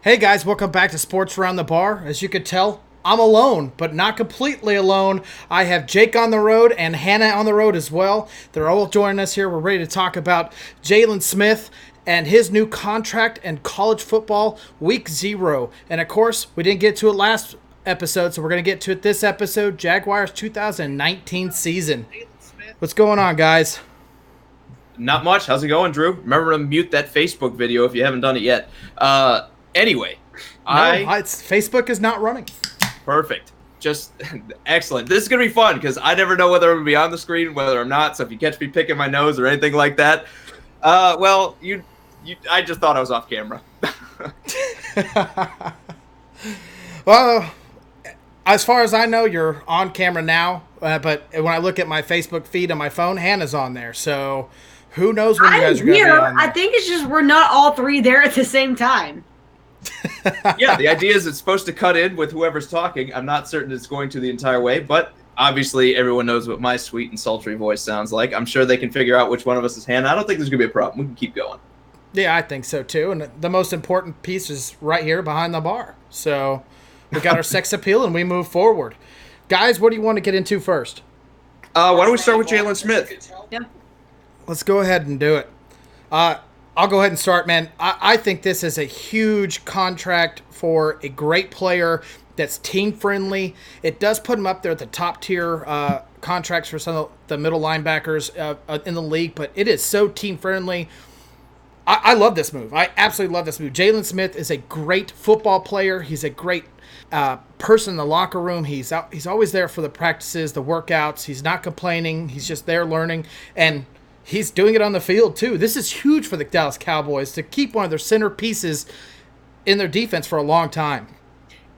Hey guys, welcome back to Sports Around the Bar. As you could tell, I'm alone, but not completely alone. I have Jake on the road and Hannah on the road as well. They're all joining us here. We're ready to talk about Jaylon Smith and his new contract and college football week 0. And of course, we didn't get to it last episode, so we're going to get to it this episode. Jaguars 2019 season. What's going on, guys? Not much. How's it going, Drew? Remember to mute that Facebook video if you haven't done it yet. Anyway, Facebook is not running. Perfect. Just excellent. This is going to be fun because I never know whether I'm going to be on the screen, whether I'm not. So if you catch me picking my nose or anything like that, I just thought I was off camera. Well, as far as I know, you're on camera now. But when I look at my Facebook feed on my phone, Hannah's on there. So who knows when you guys are going to be on there. I think it's just we're not all three there at the same time. Yeah, the idea is it's supposed to cut in with whoever's talking. I'm not certain it's going to the entire way, but obviously everyone knows what my sweet and sultry voice sounds like. I'm sure they can figure out which one of us is Hannah. I don't think there's going to be a problem. We can keep going. Yeah, I think so too. And the most important piece is right here behind the bar. So we got our sex appeal and we move forward. Guys, what do you want to get into first? Why don't we start with Jaylon Smith? Yeah. Let's go ahead and do it. I'll go ahead and start, man. I think this is a huge contract for a great player that's team-friendly. It does put him up there at the top-tier contracts for some of the middle linebackers in the league, but it is so team-friendly. I love this move. I absolutely love this move. Jaylon Smith is a great football player. He's a great person in the locker room. He's always there for the practices, the workouts. He's not complaining. He's just there learning, and he's doing it on the field too. This is huge for the Dallas Cowboys to keep one of their centerpieces in their defense for a long time.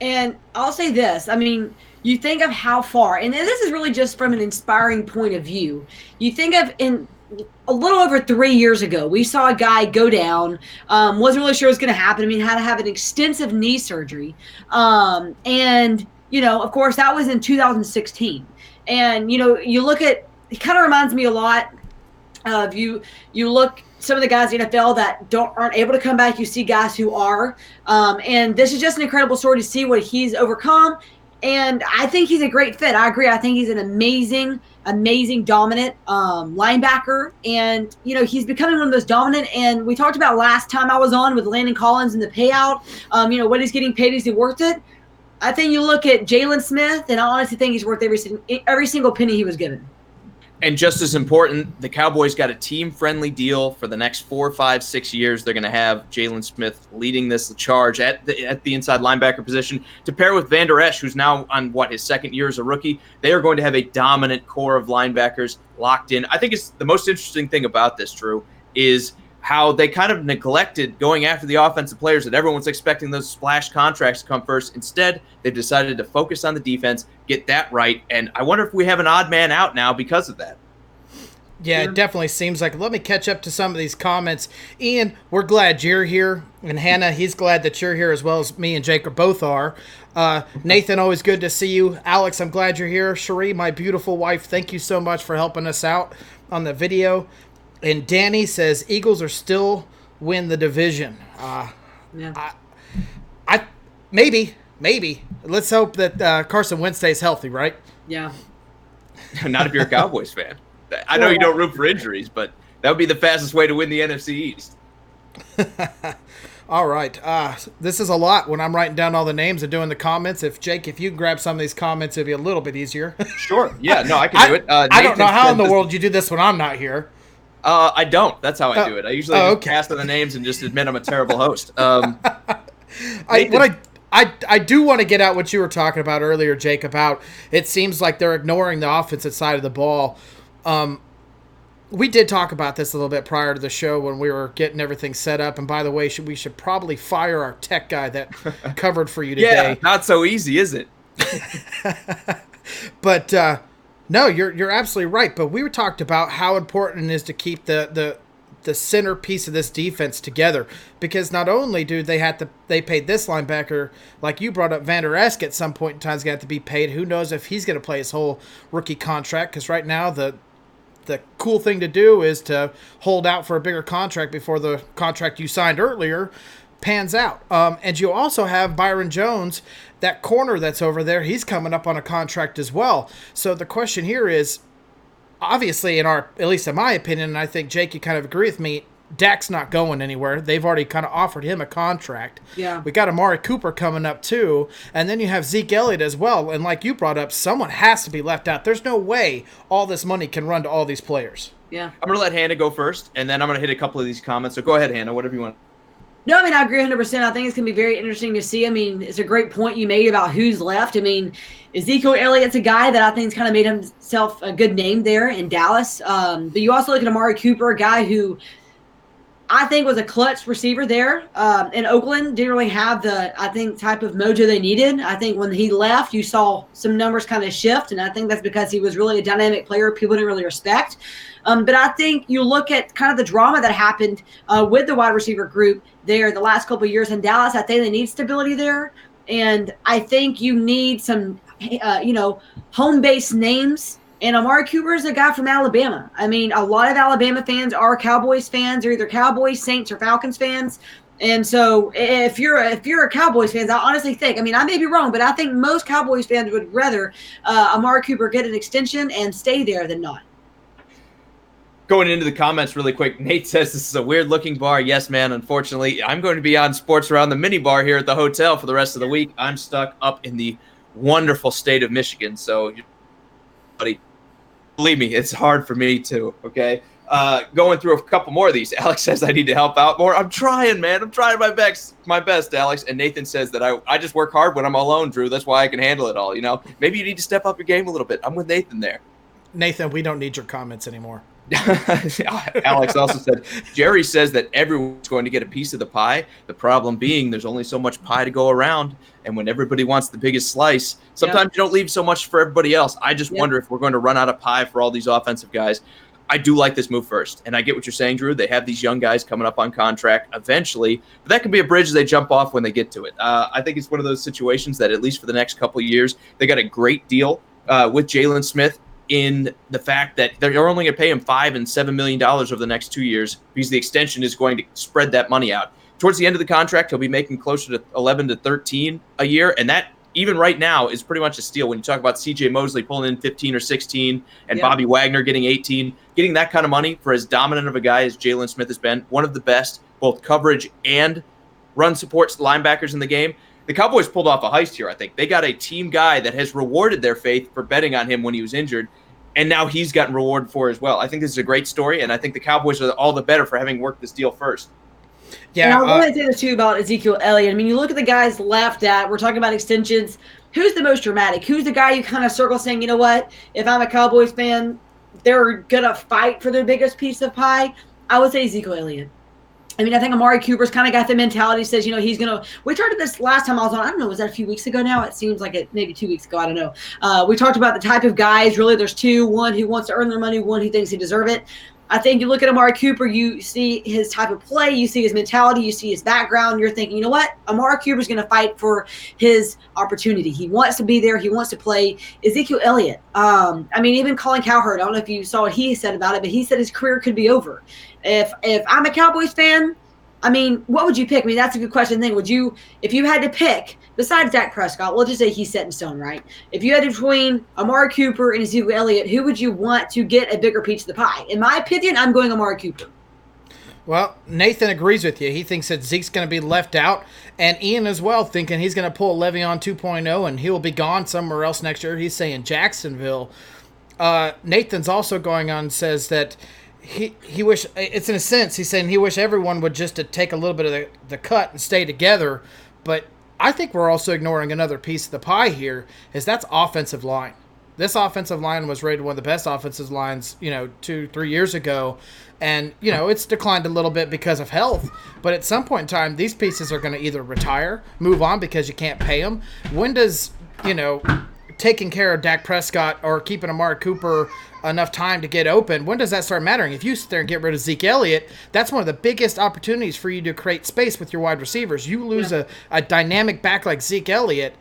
And I'll say this. I mean, you think of how far, and this is really just from an inspiring point of view. You think of in a little over 3 years ago, we saw a guy go down, wasn't really sure what was going to happen. I mean, had to have an extensive knee surgery. And, of course, that was in 2016. And, you look at, it kind of reminds me a lot of you look some of the guys in the NFL that aren't able to come back. You see guys who are. And this is just an incredible story to see what he's overcome. And I think he's a great fit. I agree. I think he's an amazing, dominant linebacker. And, he's becoming one of those dominant. And we talked about last time I was on with Landon Collins and the payout, what he's getting paid. Is he worth it? I think you look at Jaylon Smith, and I honestly think he's worth every single penny he was given. And just as important, the Cowboys got a team-friendly deal for the next 4, 5, 6 years. They're going to have Jaylon Smith leading this charge at the inside linebacker position to pair with Van Der Esch, who's now on, his second year as a rookie. They are going to have a dominant core of linebackers locked in. I think it's the most interesting thing about this, Drew, is how they kind of neglected going after the offensive players that everyone's expecting those splash contracts to come first. Instead, they've decided to focus on the defense, get that right, and I wonder if we have an odd man out now because of that. Yeah, it definitely seems like. Let me catch up to some of these comments. Ian, we're glad you're here. And Hannah, he's glad that you're here as well as me and Jake both are. Nathan, always good to see you. Alex, I'm glad you're here. Cherie, my beautiful wife, thank you so much for helping us out on the video. And Danny says Eagles are still win the division. Maybe. Let's hope that Carson Wentz stays healthy, right? Yeah. Not if you're a Cowboys fan. I know you don't root for injuries, but that would be the fastest way to win the NFC East. All right. This is a lot when I'm writing down all the names and doing the comments. If you can grab some of these comments, it'd be a little bit easier. Sure. Yeah, no, I can do it. I don't know how in the world you do this when I'm not here. I don't. That's how I do it. I usually just cast on the names and just admit I'm a terrible host. I do want to get out what you were talking about earlier, Jake, about it seems like they're ignoring the offensive side of the ball. We did talk about this a little bit prior to the show when we were getting everything set up. And by the way, we should probably fire our tech guy that covered for you today. Yeah, not so easy, is it? But no, you're absolutely right. But we talked about how important it is to keep the centerpiece of this defense together, because not only do they paid this linebacker, like you brought up, Van Der Esch at some point in time is going to have to be paid. Who knows if he's going to play his whole rookie contract? Because right now the cool thing to do is to hold out for a bigger contract before the contract you signed earlier pans out. And you also have Byron Jones, that corner that's over there. He's coming up on a contract as well. So the question here is, obviously, at least in my opinion, and I think, Jake, you kind of agree with me, Dak's not going anywhere. They've already kind of offered him a contract. Yeah. We got Amari Cooper coming up too, and then you have Zeke Elliott as well. And like you brought up, someone has to be left out. There's no way all this money can run to all these players. Yeah. I'm going to let Hannah go first, and then I'm going to hit a couple of these comments. So go ahead, Hannah, whatever you want. No, I mean, I agree 100%. I think it's going to be very interesting to see. I mean, it's a great point you made about who's left. I mean, Ezekiel Elliott's a guy that I think's kind of made himself a good name there in Dallas. But you also look at Amari Cooper, a guy who I think was a clutch receiver there in Oakland. Didn't really have the, I think, type of mojo they needed. I think when he left, you saw some numbers kind of shift, and I think that's because he was really a dynamic player people didn't really respect. But I think you look at kind of the drama that happened with the wide receiver group there the last couple of years in Dallas. I think they need stability there. And I think you need some, home-based names. And Amari Cooper is a guy from Alabama. I mean, a lot of Alabama fans are Cowboys fans. They're either Cowboys, Saints, or Falcons fans. And so if you're a Cowboys fan, I honestly think, I mean, I may be wrong, but I think most Cowboys fans would rather Amari Cooper get an extension and stay there than not. Going into the comments really quick, Nate says this is a weird-looking bar. Yes, man, unfortunately, I'm going to be on Sports Around the mini bar here at the hotel for the rest of the week. I'm stuck up in the wonderful state of Michigan, so buddy, believe me, it's hard for me too, okay? Going through a couple more of these. Alex says I need to help out more. I'm trying, man. I'm trying my best, Alex. And Nathan says that I just work hard when I'm alone, Drew. That's why I can handle it all, you know? Maybe you need to step up your game a little bit. I'm with Nathan there. Nathan, we don't need your comments anymore. Alex also said, Jerry says that everyone's going to get a piece of the pie. The problem being there's only so much pie to go around. And when everybody wants the biggest slice, sometimes you don't leave so much for everybody else. I just wonder if we're going to run out of pie for all these offensive guys. I do like this move first. And I get what you're saying, Drew. They have these young guys coming up on contract eventually. But that can be a bridge they jump off when they get to it. I think it's one of those situations that at least for the next couple of years, they got a great deal with Jaylon Smith, in the fact that they're only going to pay him $5 and $7 million over the next 2 years because the extension is going to spread that money out. Towards the end of the contract, he'll be making closer to 11 to 13 a year, and that even right now is pretty much a steal. When you talk about C.J. Mosley pulling in 15 or 16 and Bobby Wagner getting 18, getting that kind of money for as dominant of a guy as Jaylon Smith has been, one of the best, both coverage and run supports linebackers in the game. The Cowboys pulled off a heist here, I think. They got a team guy that has rewarded their faith for betting on him when he was injured, and now he's gotten rewarded for it as well. I think this is a great story, and I think the Cowboys are all the better for having worked this deal first. Yeah, and I want to say this too about Ezekiel Elliott. I mean, you look at the guys left at, we're talking about extensions. Who's the most dramatic? Who's the guy you kind of circle saying, you know what, if I'm a Cowboys fan, they're going to fight for their biggest piece of pie? I would say Ezekiel Elliott. I mean, I think Amari Cooper's kind of got the mentality, says, you know, he's going to – we talked about this last time I was on. I don't know, was that a few weeks ago now? It seems like it maybe 2 weeks ago. I don't know. We talked about the type of guys. Really, there's two. One who wants to earn their money, one who thinks he deserves it. I think you look at Amari Cooper, you see his type of play, you see his mentality, you see his background. You're thinking, you know what? Amari Cooper's going to fight for his opportunity. He wants to be there. He wants to play. Ezekiel Elliott. I mean, even Colin Cowherd, I don't know if you saw what he said about it, but he said his career could be over. If I'm a Cowboys fan, I mean, what would you pick? I mean, that's a good question. Then would you, if you had to pick, besides Dak Prescott, we'll just say he's set in stone, right? If you had to between Amari Cooper and Ezekiel Elliott, who would you want to get a bigger piece of the pie? In my opinion, I'm going Amari Cooper. Well, Nathan agrees with you. He thinks that Zeke's going to be left out, and Ian as well, thinking he's going to pull Le'Veon 2.0 and he will be gone somewhere else next year. He's saying Jacksonville. Nathan's also going on and says that he wish, it's in a sense, he's saying he wish everyone would just to take a little bit of the cut and stay together. But I think we're also ignoring another piece of the pie here, is that's offensive line. This offensive line was rated one of the best offensive lines, 2-3 years ago. And, it's declined a little bit because of health. But at some point in time, these pieces are going to either retire, move on because you can't pay them. When does, taking care of Dak Prescott or keeping Amari Cooper enough time to get open, when does that start mattering? If you sit there and get rid of Zeke Elliott, that's one of the biggest opportunities for you to create space with your wide receivers. You lose a dynamic back like Zeke Elliott,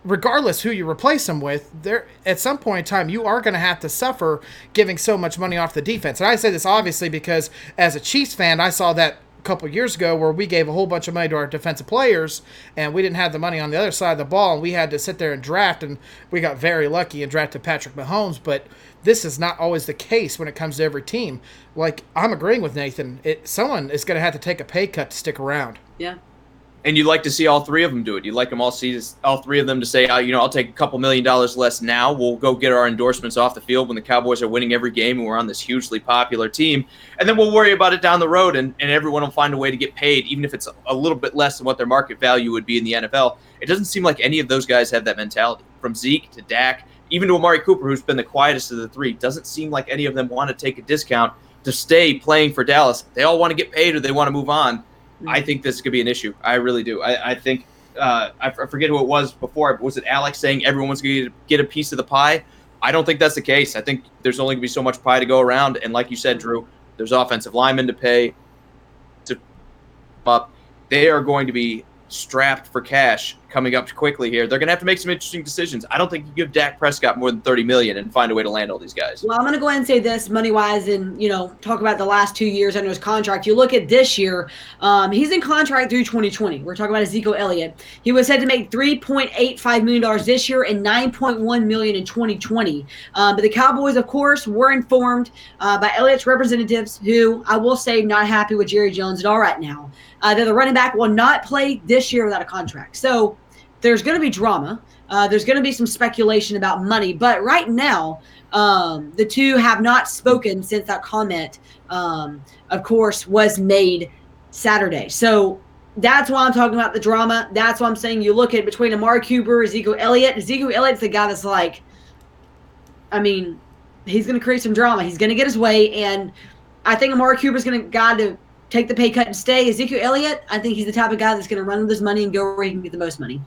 regardless who you replace him with, there at some point in time you are going to have to suffer giving so much money off the defense. And I say this obviously because as a Chiefs fan, I saw that couple years ago where we gave a whole bunch of money to our defensive players and we didn't have the money on the other side of the ball and we had to sit there and draft, and we got very lucky and drafted Patrick Mahomes. But this is not always the case when it comes to every team. Like, I'm agreeing with Nathan. Someone is going to have to take a pay cut to stick around. Yeah. And you'd like to see all three of them do it. You'd like them all three of them to say, I'll take a couple $1 million less now. We'll go get our endorsements off the field when the Cowboys are winning every game and we're on this hugely popular team. And then we'll worry about it down the road, and everyone will find a way to get paid, even if it's a little bit less than what their market value would be in the NFL. It doesn't seem like any of those guys have that mentality. From Zeke to Dak, even to Amari Cooper, who's been the quietest of the three, doesn't seem like any of them want to take a discount to stay playing for Dallas. They all want to get paid or they want to move on. I think this could be an issue. I really do. I think I forget who it was before. Was it Alex saying everyone's going to get a piece of the pie? I don't think that's the case. I think there's only going to be so much pie to go around. And like you said, Drew, there's offensive linemen to pay. They are going to be strapped for cash coming up quickly here. They're going to have to make some interesting decisions. I don't think you give Dak Prescott more than $30 million and find a way to land all these guys. Well, I'm going to go ahead and say this money-wise and, talk about the last 2 years under his contract. You look at this year, he's in contract through 2020. We're talking about Ezekiel Elliott. He was said to make $3.85 million this year and $9.1 million in 2020. But the Cowboys, of course, were informed by Elliott's representatives, who I will say not happy with Jerry Jones at all right now, that the running back will not play this year without a contract. So there's going to be drama. There's going to be some speculation about money. But right now, the two have not spoken since that comment, of course, was made Saturday. So that's why I'm talking about the drama. That's why I'm saying you look at between Amari Cooper, Ezekiel Elliott. Ezekiel Elliott's the guy that's like, he's going to create some drama. He's going to get his way. And I think Amari Cooper's going to take the pay cut and stay. Ezekiel Elliott, I think he's the type of guy that's going to run with his money and go where he can get the most money.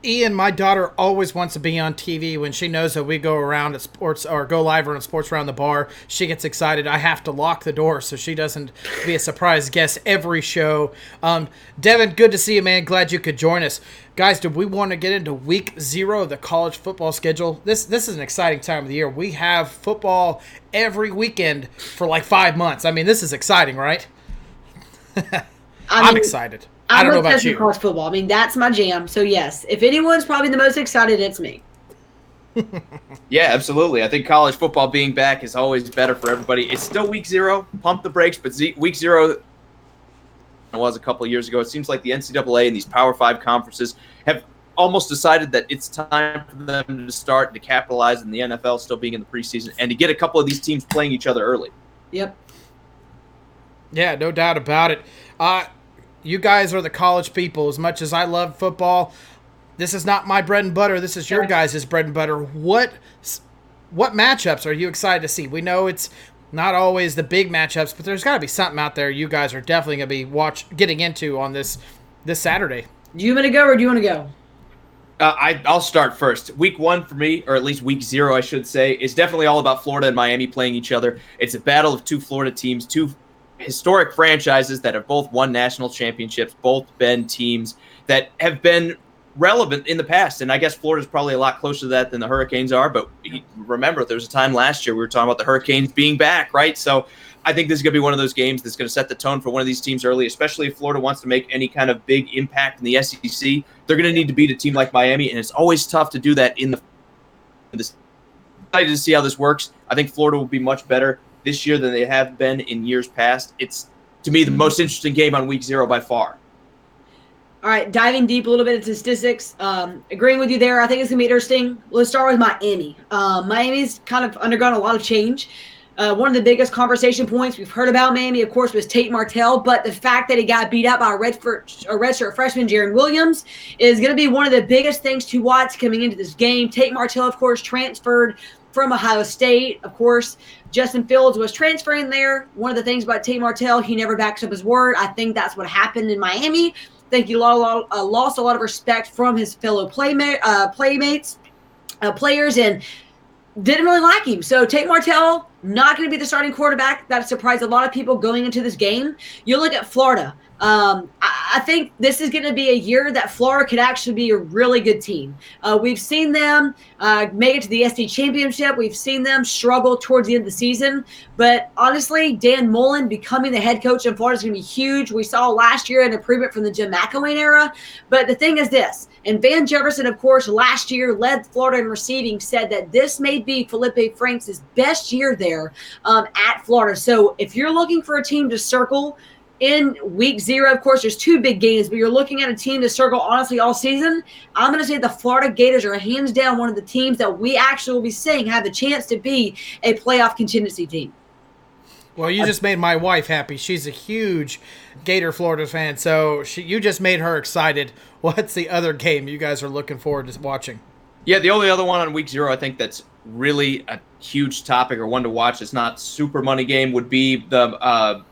Ian, my daughter always wants to be on TV when she knows that we go around at sports or go live on sports around the bar. She gets excited. I have to lock the door so she doesn't be a surprise guest every show. Devin, good to see you, man. Glad you could join us. Guys, do we want to get into week 0 of the college football schedule? This is an exciting time of the year. We have football every weekend for like 5 months. This is exciting, right? I'm excited. I don't know about you. College football. That's my jam. So, yes, if anyone's probably the most excited, it's me. Yeah, absolutely. I think college football being back is always better for everybody. It's still week 0. Pump the brakes, but week 0 it was a couple of years ago. It seems like the NCAA and these Power 5 conferences have almost decided that it's time for them to start to capitalize on the NFL still being in the preseason and to get a couple of these teams playing each other early. Yep. Yeah, no doubt about it. You guys are the college people. As much as I love football, this is not my bread and butter. This is your guys' bread and butter. What matchups are you excited to see? We know it's not always the big matchups, but there's got to be something out there you guys are definitely going to be getting into on this Saturday. Do you want to go or do you want to go? I'll start first. Week 1 for me, or at least week 0, I should say, is definitely all about Florida and Miami playing each other. It's a battle of two Florida teams, two historic franchises that have both won national championships, both been teams that have been relevant in the past. And I guess Florida's probably a lot closer to that than the Hurricanes are. But remember, there was a time last year we were talking about the Hurricanes being back, right? So I think this is going to be one of those games that's going to set the tone for one of these teams early, especially if Florida wants to make any kind of big impact in the SEC. They're going to need to beat a team like Miami, and it's always tough to do that in this. Excited to see how this works. I think Florida will be much better this year than they have been in years past. It's, to me, the most interesting game on week 0 by far. All right, diving deep a little bit into statistics. Agreeing with you there. I think it's going to be interesting. Let's start with Miami. Miami's kind of undergone a lot of change. One of the biggest conversation points we've heard about Miami, of course, was Tate Martell. But the fact that he got beat out by a redshirt freshman, Jaron Williams, is going to be one of the biggest things to watch coming into this game. Tate Martell, of course, transferred from Ohio State. Of course, Justin Fields was transferring there. One of the things about Tate Martell, he never backs up his word. I think that's what happened in Miami. I think he lost a lot of respect from his fellow players, and didn't really like him. So Tate Martell, not going to be the starting quarterback. That surprised a lot of people going into this game. You look at Florida. I think this is going to be a year that Florida could actually be a really good team. We've seen them make it to the SEC championship. We've seen them struggle towards the end of the season. But honestly, Dan Mullen becoming the head coach in Florida is going to be huge. We saw last year an improvement from the Jim McElwain era. But the thing is this, and Van Jefferson, of course, last year led Florida in receiving, said that this may be Felipe Franks' best year there at Florida. So if you're looking for a team to circle in week 0, of course, there's 2 big games, but you're looking at a team to circle, honestly, all season. I'm going to say the Florida Gators are hands down one of the teams that we actually will be saying have a chance to be a playoff contingency team. Well, you just made my wife happy. She's a huge Gator Florida fan, so you just made her excited. What's the other game you guys are looking forward to watching? Yeah, the only other one on week 0 I think that's really a huge topic or one to watch. It's not super money game would be the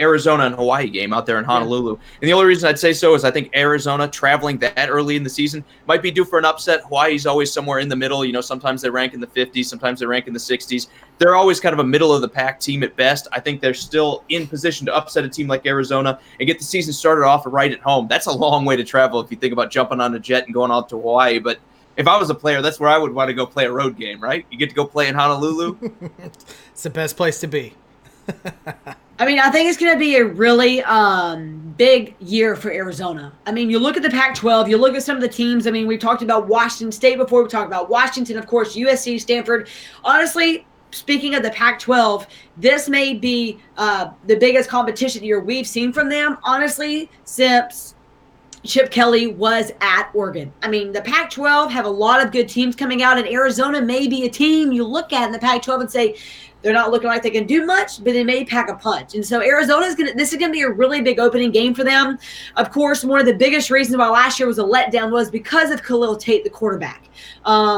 Arizona and Hawaii game out there in Honolulu. And the only reason I'd say so is I think Arizona traveling that early in the season might be due for an upset. Hawaii's always somewhere in the middle. You know, sometimes they rank in the 50s, sometimes they rank in the 60s. They're always kind of a middle of the pack team at best. I think they're still in position to upset a team like Arizona and get the season started off right at home. That's a long way to travel if you think about jumping on a jet and going out to Hawaii. But if I was a player, that's where I would want to go play a road game, right? You get to go play in Honolulu. It's the best place to be. I mean, I think it's going to be a really big year for Arizona. I mean, you look at the Pac-12, you look at some of the teams. I mean, we talked about Washington State before. We talked about Washington, of course, USC, Stanford. Honestly, speaking of the Pac-12, this may be the biggest competition year we've seen from them, honestly, since Chip Kelly was at Oregon. I mean, the Pac-12 have a lot of good teams coming out, and Arizona may be a team you look at in the Pac-12 and say, they're not looking like they can do much, but they may pack a punch. And so this is going to be a really big opening game for them. Of course, one of the biggest reasons why last year was a letdown was because of Khalil Tate, the quarterback.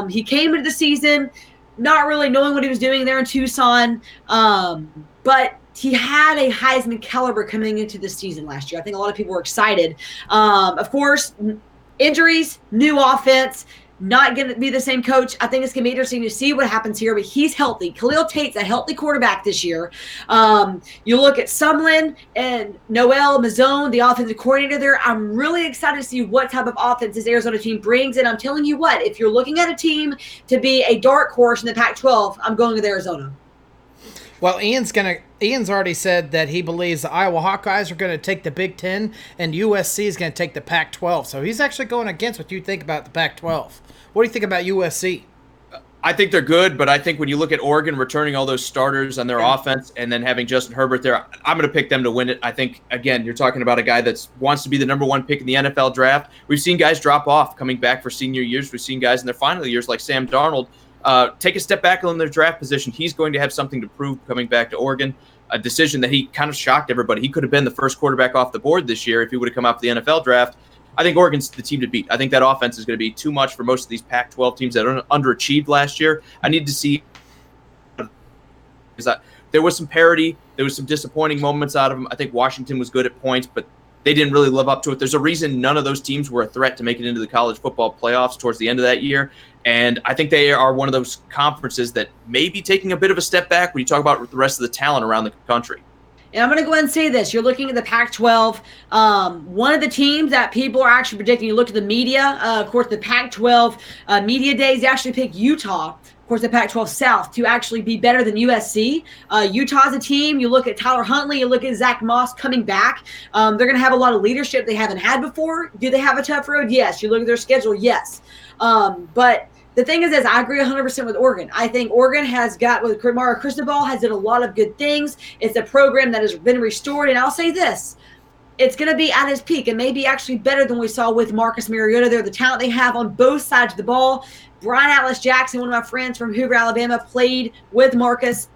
He came into the season not really knowing what he was doing there in Tucson, but he had a Heisman caliber coming into the season last year. I think a lot of people were excited. Of course, injuries, new offense, not going to be the same coach. I think it's going to be interesting to see what happens here, but he's healthy. Khalil Tate's a healthy quarterback this year. You look at Sumlin and Noel Mazzone, the offensive coordinator there. I'm really excited to see what type of offense this Arizona team brings. And I'm telling you what, if you're looking at a team to be a dark horse in the Pac-12, I'm going with Arizona. Well, Ian's already said that he believes the Iowa Hawkeyes are going to take the Big Ten and USC is going to take the Pac-12. So he's actually going against what you think about the Pac-12. What do you think about USC? I think they're good, but I think when you look at Oregon returning all those starters on their offense and then having Justin Herbert there, I'm going to pick them to win it. I think, again, you're talking about a guy that wants to be the number 1 pick in the NFL draft. We've seen guys drop off coming back for senior years. We've seen guys in their final years like Sam Darnold take a step back in their draft position. He's going to have something to prove coming back to Oregon, a decision that he kind of shocked everybody. He could have been the first quarterback off the board this year if he would have come out for the NFL draft. I think Oregon's the team to beat. I think that offense is going to be too much for most of these Pac-12 teams that underachieved last year. I need to see because there was some parity. There was some disappointing moments out of them. I think Washington was good at points, but they didn't really live up to it. There's a reason none of those teams were a threat to make it into the college football playoffs towards the end of that year. And I think they are one of those conferences that may be taking a bit of a step back when you talk about the rest of the talent around the country. And I'm going to go ahead and say this. You're looking at the Pac-12. One of the teams that people are actually predicting, you look at the media, of course, the Pac-12 media days, they actually pick Utah, of course, the Pac-12 South, to actually be better than USC. Utah's a team. You look at Tyler Huntley, you look at Zach Moss coming back. They're going to have a lot of leadership they haven't had before. Do they have a tough road? Yes. You look at their schedule? Yes. But the thing is, I agree 100% with Oregon. I think Oregon has got, with Mario Cristobal, has done a lot of good things. It's a program that has been restored. And I'll say this, it's going to be at its peak and maybe actually better than we saw with Marcus Mariota there. The talent they have on both sides of the ball. Brian Atlas Jackson, one of my friends from Hoover, Alabama, played with Marcus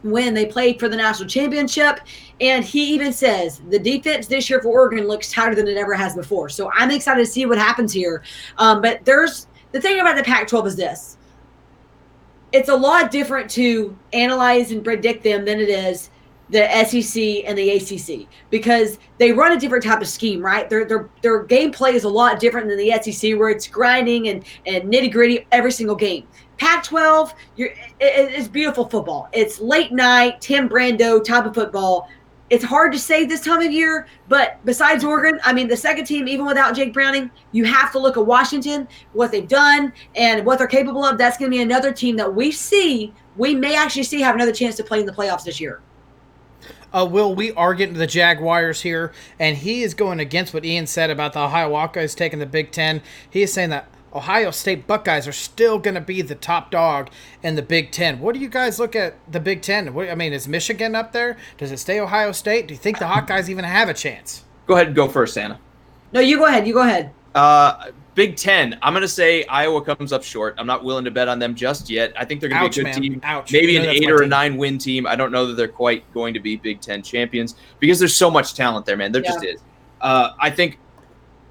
when they played for the national championship. And he even says the defense this year for Oregon looks tighter than it ever has before. So I'm excited to see what happens here. But the thing about the Pac-12 is this. It's a lot different to analyze and predict them than it is the SEC and the ACC because they run a different type of scheme, right? Their gameplay is a lot different than the SEC where it's grinding and nitty-gritty every single game. Pac-12, it's beautiful football. It's late night, Tim Brando type of football. it's hard to say this time of year, but besides Oregon, I mean, the second team, even without Jake Browning, you have to look at Washington, what they've done and what they're capable of. That's going to be another team that we may actually see have another chance to play in the playoffs this year. Will, we are getting to the Jaguars here, and he is going against what Ian said about the Ohio Hawkeyes taking the Big Ten. He is saying that Ohio State Buckeyes are still going to be the top dog in the Big Ten. What do you guys look at the Big Ten? I mean, is Michigan up there? Does it stay Ohio State? Do you think the Hawkeyes even have a chance? Go ahead and go first, Anna. No, you go ahead. You go ahead. Big Ten, I'm going to say Iowa comes up short. I'm not willing to bet on them just yet. I think they're going to be a good team. Maybe an 8 or a 9 win team. I don't know that they're quite going to be Big Ten champions because there's so much talent there, man. There just is. I think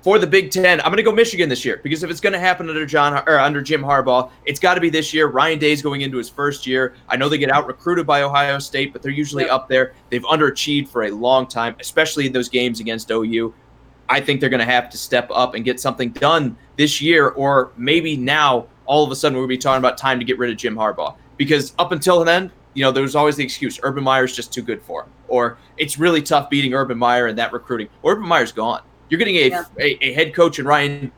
for the Big Ten, I'm going to go Michigan this year because if it's going to happen under Jim Harbaugh, it's got to be this year. Ryan Day's going into his first year. I know they get out-recruited by Ohio State, but they're usually up there. They've underachieved for a long time, especially in those games against OU. I think they're going to have to step up and get something done this year, or maybe now all of a sudden we'll be talking about time to get rid of Jim Harbaugh. Because up until then, there was always the excuse, Urban Meyer's just too good for him. Or it's really tough beating Urban Meyer and that recruiting. Urban Meyer's gone. You're getting a head coach in Ryan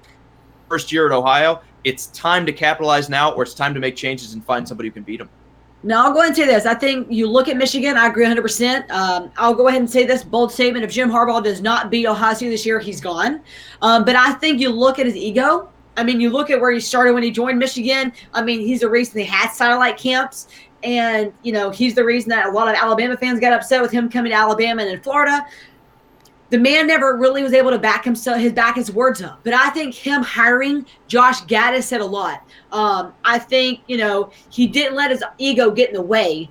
first year at Ohio. It's time to capitalize now, or it's time to make changes and find somebody who can beat him. No, I'll go ahead and say this. I think you look at Michigan, I agree 100%. I'll go ahead and say this bold statement. If Jim Harbaugh does not beat Ohio State this year, he's gone. But I think you look at his ego. I mean, you look at where he started when he joined Michigan. I mean, he's the reason they had satellite camps. And, he's the reason that a lot of Alabama fans got upset with him coming to Alabama and in Florida. The man never really was able to back his words up. But I think him hiring Josh Gaddis said a lot. I think, he didn't let his ego get in the way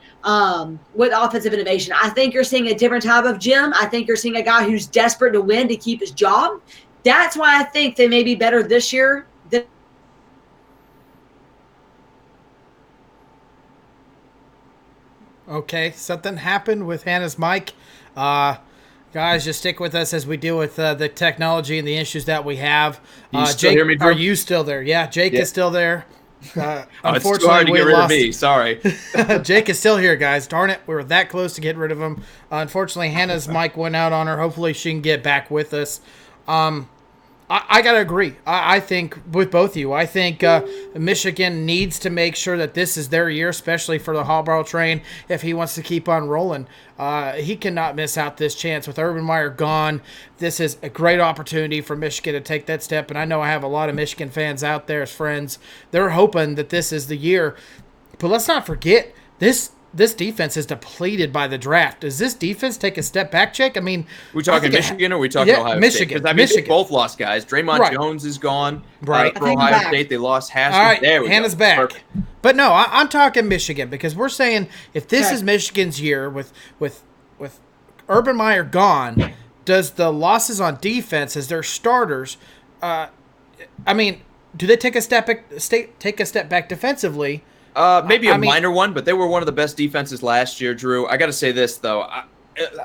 with offensive innovation. I think you're seeing a different type of Jim. I think you're seeing a guy who's desperate to win to keep his job. That's why I think they may be better this year than. Okay, something happened with Hannah's mic. Guys, just stick with us as we deal with the technology and the issues that we have. You still hear me, Drew? Are you still there? Yeah, Jake is still there. Unfortunately, it's too hard to get rid of me. Sorry. Jake is still here, guys. Darn it, we were that close to getting rid of him. Unfortunately, Hannah's mic went out on her. Hopefully, she can get back with us. I got to agree. I think with both of you, I think Michigan needs to make sure that this is their year, especially for the Harbaugh train, if he wants to keep on rolling. He cannot miss out this chance. With Urban Meyer gone, this is a great opportunity for Michigan to take that step. And I know I have a lot of Michigan fans out there as friends. They're hoping that this is the year. But let's not forget, this defense is depleted by the draft. Does this defense take a step back, Jake? I mean, we talking Michigan or we talking Ohio Michigan, State? Michigan. They both lost guys. Draymond Jones is gone. Right. For Ohio State, they lost Haskins. All right, there we Hannah's go. back. Perfect. But no, I'm talking Michigan because we're saying if this is Michigan's year with Urban Meyer gone, does the losses on defense as their starters, I mean, do they take a step back defensively? Maybe a minor one, but they were one of the best defenses last year, Drew. I got to say this, though.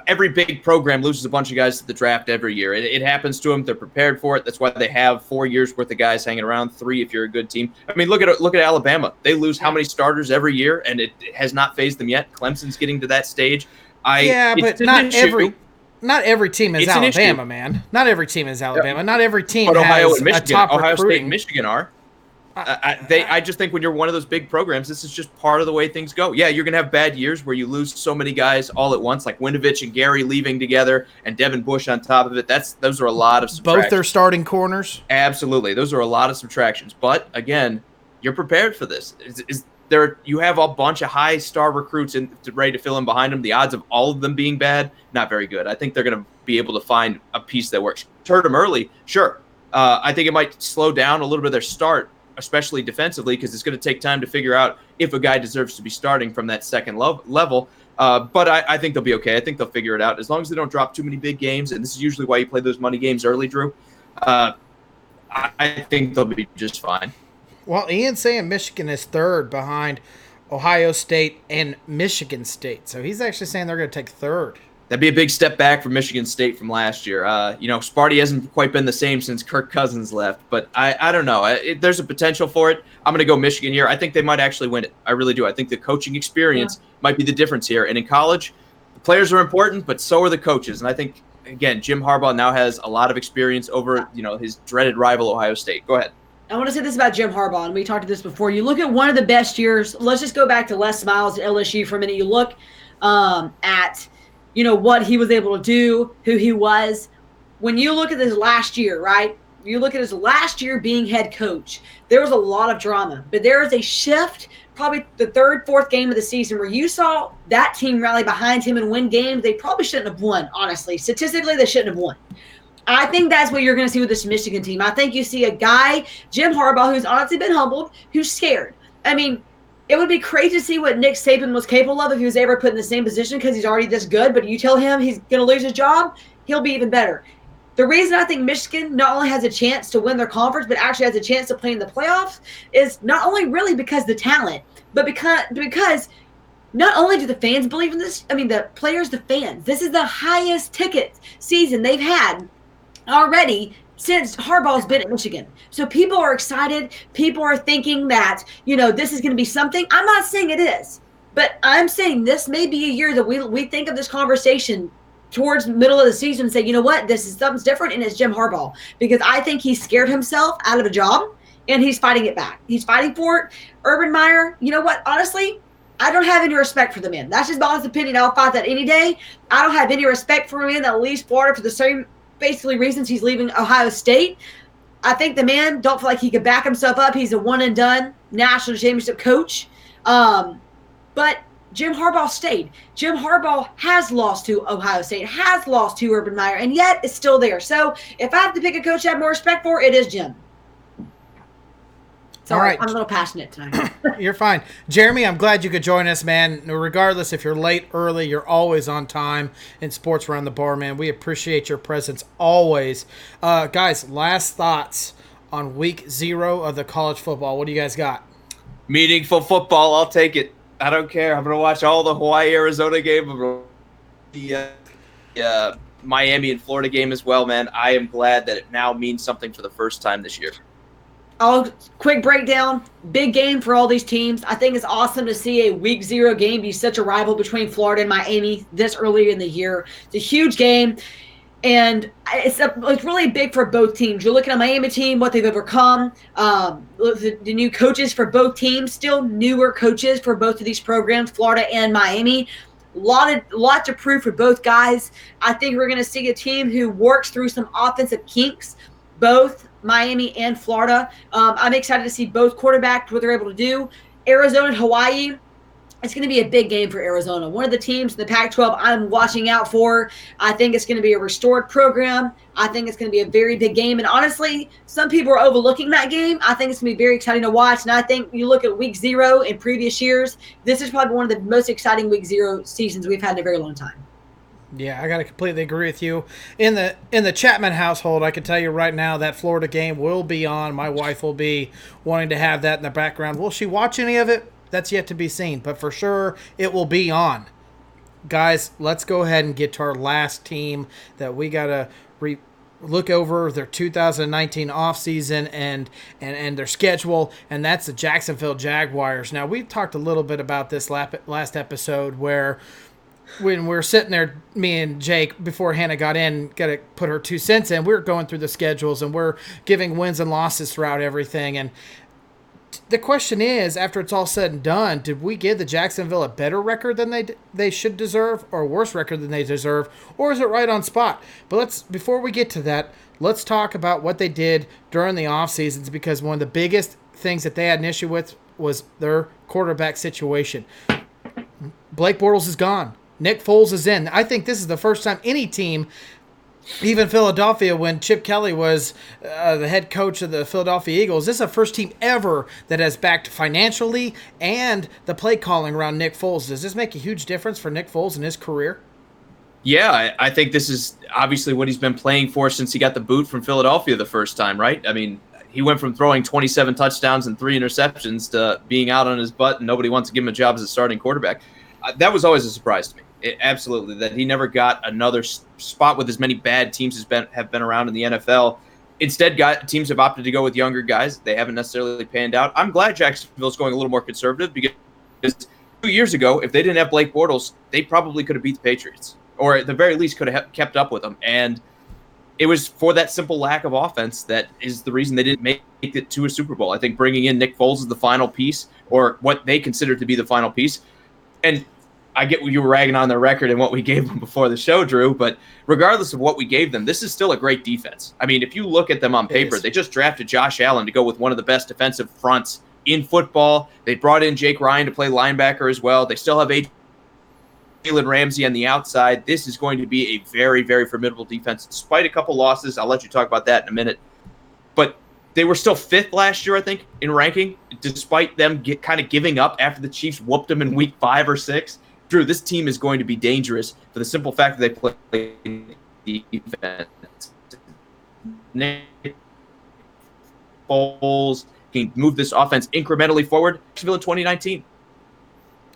Every big program loses a bunch of guys to the draft every year. It happens to them. They're prepared for it. That's why they have 4 years worth of guys hanging around, 3 if you're a good team. I mean, look at Alabama. They lose how many starters every year, and it has not phased them yet. Clemson's getting to that stage. But not every team is Alabama, man. Not every team is Alabama. Not every team but Ohio has and Michigan, a top Ohio recruiting. State and Michigan are. I just think when you're one of those big programs, this is just part of the way things go. Yeah, you're going to have bad years where you lose so many guys all at once, like Winovich and Gary leaving together and Devin Bush on top of it. Those are a lot of subtractions. Both their starting corners? Absolutely. Those are a lot of subtractions. But, again, you're prepared for this. You have a bunch of high-star recruits ready to fill in behind them. The odds of all of them being bad, not very good. I think they're going to be able to find a piece that works. Hurt them early, sure. I think it might slow down a little bit of their start, especially defensively, because it's going to take time to figure out if a guy deserves to be starting from that second level. But I think they'll be okay. I think they'll figure it out as long as they don't drop too many big games. And this is usually why you play those money games early, Drew. I think they'll be just fine. Well, Ian's saying Michigan is third behind Ohio State and Michigan State. So he's actually saying they're going to take third. That'd be a big step back for Michigan State from last year. Sparty hasn't quite been the same since Kirk Cousins left, but I don't know. There's a potential for it. I'm going to go Michigan here. I think they might actually win it. I really do. I think the coaching experience might be the difference here. And in college, The players are important, but so are the coaches. And I think, again, Jim Harbaugh now has a lot of experience over, his dreaded rival, Ohio State. Go ahead. I want to say this about Jim Harbaugh, and we talked about this before. You look at one of the best years. Let's just go back to Les Miles at LSU for a minute. You look at, what he was able to do, who he was. When you look at his last year, right? You look at his last year being head coach, there was a lot of drama. But there is a shift, probably the third, fourth game of the season, where you saw that team rally behind him and win games they probably shouldn't have won, honestly. Statistically, they shouldn't have won. I think that's what you're going to see with this Michigan team. I think you see a guy, Jim Harbaugh, who's honestly been humbled, who's scared. I mean, it would be crazy to see what Nick Saban was capable of if he was ever put in the same position because he's already this good. But you tell him he's going to lose his job, he'll be even better. The reason I think Michigan not only has a chance to win their conference, but actually has a chance to play in the playoffs is not only really because of the talent, but because not only do the fans believe in this, I mean, the players, the fans, this is the highest ticket season they've had already since Harbaugh's been at Michigan. So people are excited. People are thinking that, this is going to be something. I'm not saying it is, but I'm saying this may be a year that we think of this conversation towards the middle of the season and say, you know what, this is something's different, and it's Jim Harbaugh. Because I think he scared himself out of a job, and he's fighting it back. He's fighting for it. Urban Meyer, you know what, honestly, I don't have any respect for the man. That's just my honest opinion. I'll fight that any day. I don't have any respect for a man that leaves Florida for the same basically reasons he's leaving Ohio State. I think the man don't feel like he could back himself up. He's a one and done national championship coach. But Jim Harbaugh stayed. Jim Harbaugh has lost to Ohio State, has lost to Urban Meyer, and yet is still there. So if I have to pick a coach I have more respect for, it is Jim. Sorry, all right. I'm a little passionate tonight. You're fine. Jeremy, I'm glad you could join us, man. Regardless if you're late, early, you're always on time in Sports Around the Bar, man. We appreciate your presence always. Guys, last thoughts on week 0 of the college football. What do you guys got? Meaningful football. I'll take it. I don't care. I'm going to watch all the Hawaii-Arizona game. The Miami and Florida game as well, man. I am glad that it now means something for the first time this year. Quick breakdown. Big game for all these teams. I think it's awesome to see a week 0 game be such a rival between Florida and Miami this early in the year. It's a huge game, and it's really big for both teams. You're looking at a Miami team, what they've overcome, the new coaches for both teams, still newer coaches for both of these programs, Florida and Miami. Lot to prove for both guys. I think we're going to see a team who works through some offensive kinks, both Miami and Florida. I'm excited to see both quarterbacks, what they're able to do. Arizona and Hawaii, it's going to be a big game for Arizona. One of the teams in the Pac-12 I'm watching out for. I think it's going to be a restored program. I think it's going to be a very big game. And honestly, some people are overlooking that game. I think it's going to be very exciting to watch. And I think you look at week 0 in previous years, this is probably one of the most exciting week 0 seasons we've had in a very long time. Yeah, I got to completely agree with you. In the Chapman household, I can tell you right now that Florida game will be on. My wife will be wanting to have that in the background. Will she watch any of it? That's yet to be seen, but for sure it will be on. Guys, let's go ahead and get to our last team that we got to look over their 2019 offseason and their schedule, and that's the Jacksonville Jaguars. Now, we've talked a little bit about this last episode where when we were sitting there, me and Jake, before Hannah got in, got to put her 2 cents in, we were going through the schedules and we're giving wins and losses throughout everything. And the question is, after it's all said and done, did we give the Jacksonville a better record than they should deserve, or a worse record than they deserve, or is it right on spot? But before we get to that, let's talk about what they did during the off seasons, because one of the biggest things that they had an issue with was their quarterback situation. Blake Bortles is gone. Nick Foles is in. I think this is the first time any team, even Philadelphia, when Chip Kelly was the head coach of the Philadelphia Eagles, this is the first team ever that has backed financially and the play calling around Nick Foles. Does this make a huge difference for Nick Foles in his career? Yeah, I think this is obviously what he's been playing for since he got the boot from Philadelphia the first time, right? I mean, he went from throwing 27 touchdowns and 3 interceptions to being out on his butt and nobody wants to give him a job as a starting quarterback. That was always a surprise to me. Absolutely, that he never got another spot with as many bad teams as have been around in the NFL. Instead, teams have opted to go with younger guys. They haven't necessarily panned out. I'm glad Jacksonville's going a little more conservative because years ago, if they didn't have Blake Bortles, they probably could have beat the Patriots, or at the very least could have kept up with them. And it was for that simple lack of offense that is the reason they didn't make it to a Super Bowl. I think bringing in Nick Foles is the final piece, or what they consider to be the final piece. And I get what you were ragging on their record and what we gave them before the show, Drew, but regardless of what we gave them, this is still a great defense. I mean, if you look at them on paper, they just drafted Josh Allen to go with one of the best defensive fronts in football. They brought in Jake Ryan to play linebacker as well. They still have Jalen Ramsey on the outside. This is going to be a very, very formidable defense, despite a couple losses. I'll let you talk about that in a minute. But they were still 5th last year, I think, in ranking, despite them kind of giving up after the Chiefs whooped them in week 5 or 6. Drew, this team is going to be dangerous for the simple fact that they play defense. Nick Foles can move this offense incrementally forward. Nashville in 2019.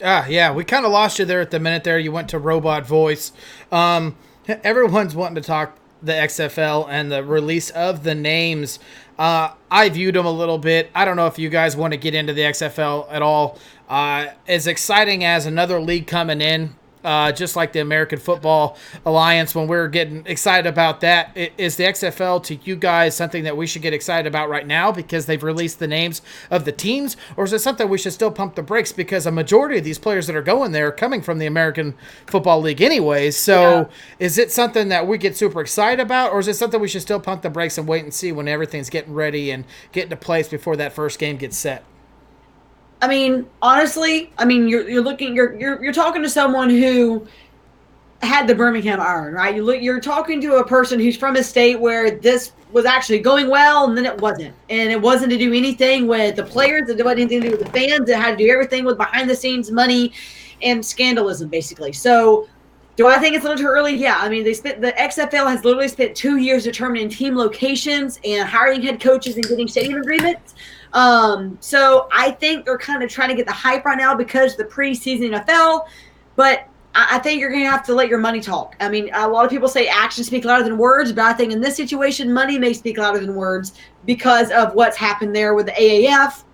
Yeah, we kind of lost you there at the minute there. You went to robot voice. Everyone's wanting to talk the XFL and the release of the names. I viewed them a little bit. I don't know if you guys want to get into the XFL at all. As exciting as another league coming in, just like the American Football Alliance, when we're getting excited about that, is the XFL to you guys something that we should get excited about right now because they've released the names of the teams, or is it something we should still pump the brakes because a majority of these players that are going there are coming from the American Football League anyways? So is it something that we get super excited about, or is it something we should still pump the brakes and wait and see when everything's getting ready and get into place before that first game gets set? I mean, honestly, you're talking to someone who had the Birmingham Iron, right? You're talking to a person who's from a state where this was actually going well, and then it wasn't. And it wasn't to do anything with the players. It wasn't anything to do with the fans. It had to do everything with behind-the-scenes money and scandalism, basically. So do I think it's a little too early? Yeah. I mean, the XFL has literally spent 2 years determining team locations and hiring head coaches and getting stadium agreements. So I think they're kind of trying to get the hype right now because the preseason NFL, but I think you're going to have to let your money talk. I mean, a lot of people say actions speak louder than words, but I think in this situation, money may speak louder than words because of what's happened there with the AAF.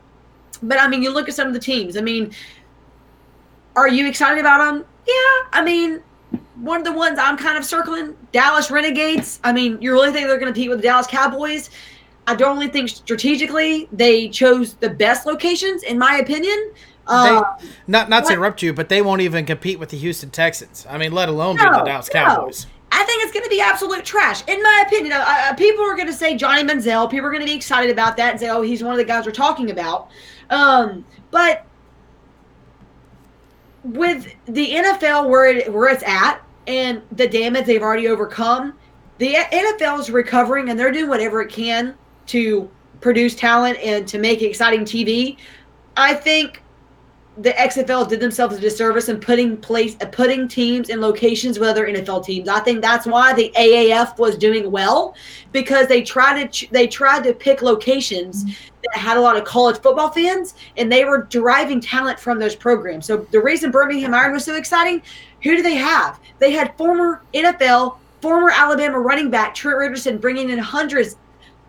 But I mean, you look at some of the teams. I mean, are you excited about them? Yeah. I mean, one of the ones I'm kind of circling, Dallas Renegades. I mean, you really think they're going to compete with the Dallas Cowboys? I don't really think strategically they chose the best locations, in my opinion. Not to interrupt you, but they won't even compete with the Houston Texans. I mean, let alone the Dallas Cowboys. I think it's going to be absolute trash, in my opinion. People are going to say Johnny Manziel. People are going to be excited about that and say, oh, he's one of the guys we're talking about. But with the NFL where it's at and the damage they've already overcome, the NFL is recovering, and they're doing whatever it can to produce talent and to make exciting TV. I think the XFL did themselves a disservice in putting teams in locations with other NFL teams. I think that's why the AAF was doing well, because they tried to pick locations that had a lot of college football fans, and they were deriving talent from those programs. So the reason Birmingham Iron was so exciting, who do they have? They had former Alabama running back Trent Richardson bringing in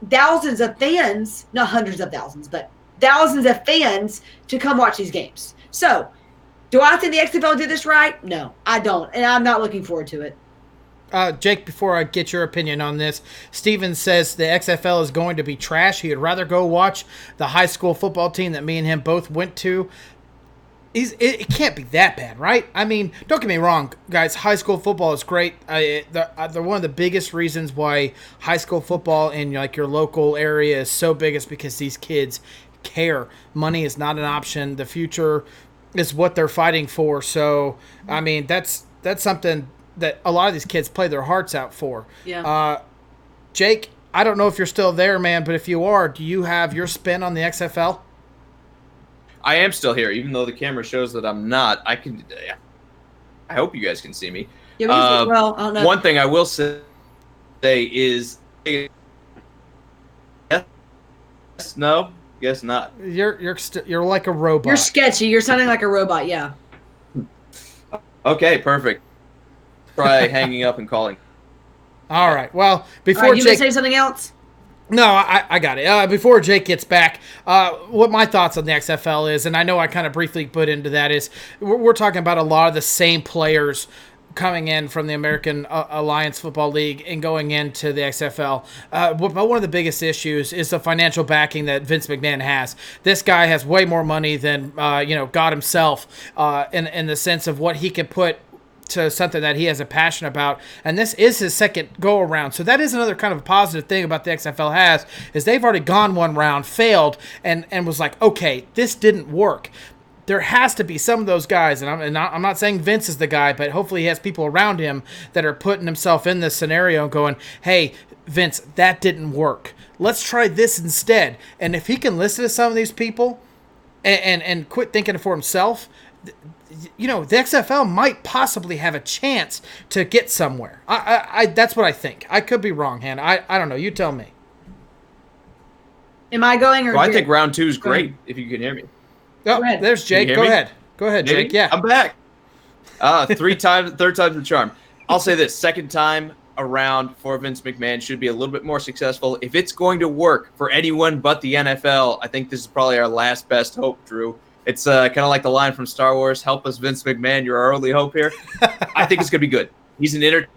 thousands of fans, not hundreds of thousands, but thousands of fans to come watch these games. So, do I think the XFL did this right? No, I don't, and I'm not looking forward to it. Jake, before I get your opinion on this, Steven says the XFL is going to be trash. He would rather go watch the high school football team that me and him both went to. It can't be that bad, right? I mean, don't get me wrong, guys. High school football is great. They're one of the biggest reasons why high school football in like your local area is so big is because these kids care. Money is not an option. The future is what they're fighting for. So, I mean, that's something that a lot of these kids play their hearts out for. Yeah. Jake, I don't know if you're still there, man, but if you are, do you have your spin on the XFL? I am still here, even though the camera shows that I'm not. I hope you guys can see me. Yeah, I don't know. One thing I will say is, yes, no, guess not. You're like a robot. You're sketchy. You're sounding like a robot. Yeah. Okay, perfect. Try hanging up and calling. All right. Well, before you Jake, say something else. No, I got it. Before Jake gets back, what my thoughts on the XFL is, and I know I kind of briefly put into that, is we're talking about a lot of the same players coming in from the American Alliance Football League and going into the XFL. But one of the biggest issues is the financial backing that Vince McMahon has. This guy has way more money than God himself, in the sense of what he can put to something that he has a passion about, and this is his second go around. So that is another kind of positive thing about the XFL has, is they've already gone one round, failed, and was like, okay, this didn't work. There has to be some of those guys, and I'm not saying Vince is the guy, but hopefully he has people around him that are putting himself in this scenario and going, hey, Vince, that didn't work. Let's try this instead. And if he can listen to some of these people and quit thinking for himself, the XFL might possibly have a chance to get somewhere. I that's what I think. I could be wrong, Hannah. I don't know. You tell me. Am I going or? Well, I think round 2 is great. If you can hear me. Oh, there's Jake. Go ahead. Go ahead, Maybe? Jake. Yeah, I'm back. Third time's the charm. I'll say this: second time around for Vince McMahon should be a little bit more successful. If it's going to work for anyone but the NFL, I think this is probably our last best hope, Drew. It's kind of like the line from Star Wars, help us, Vince McMahon, you're our only hope here. I think it's going to be good. He's an entertainer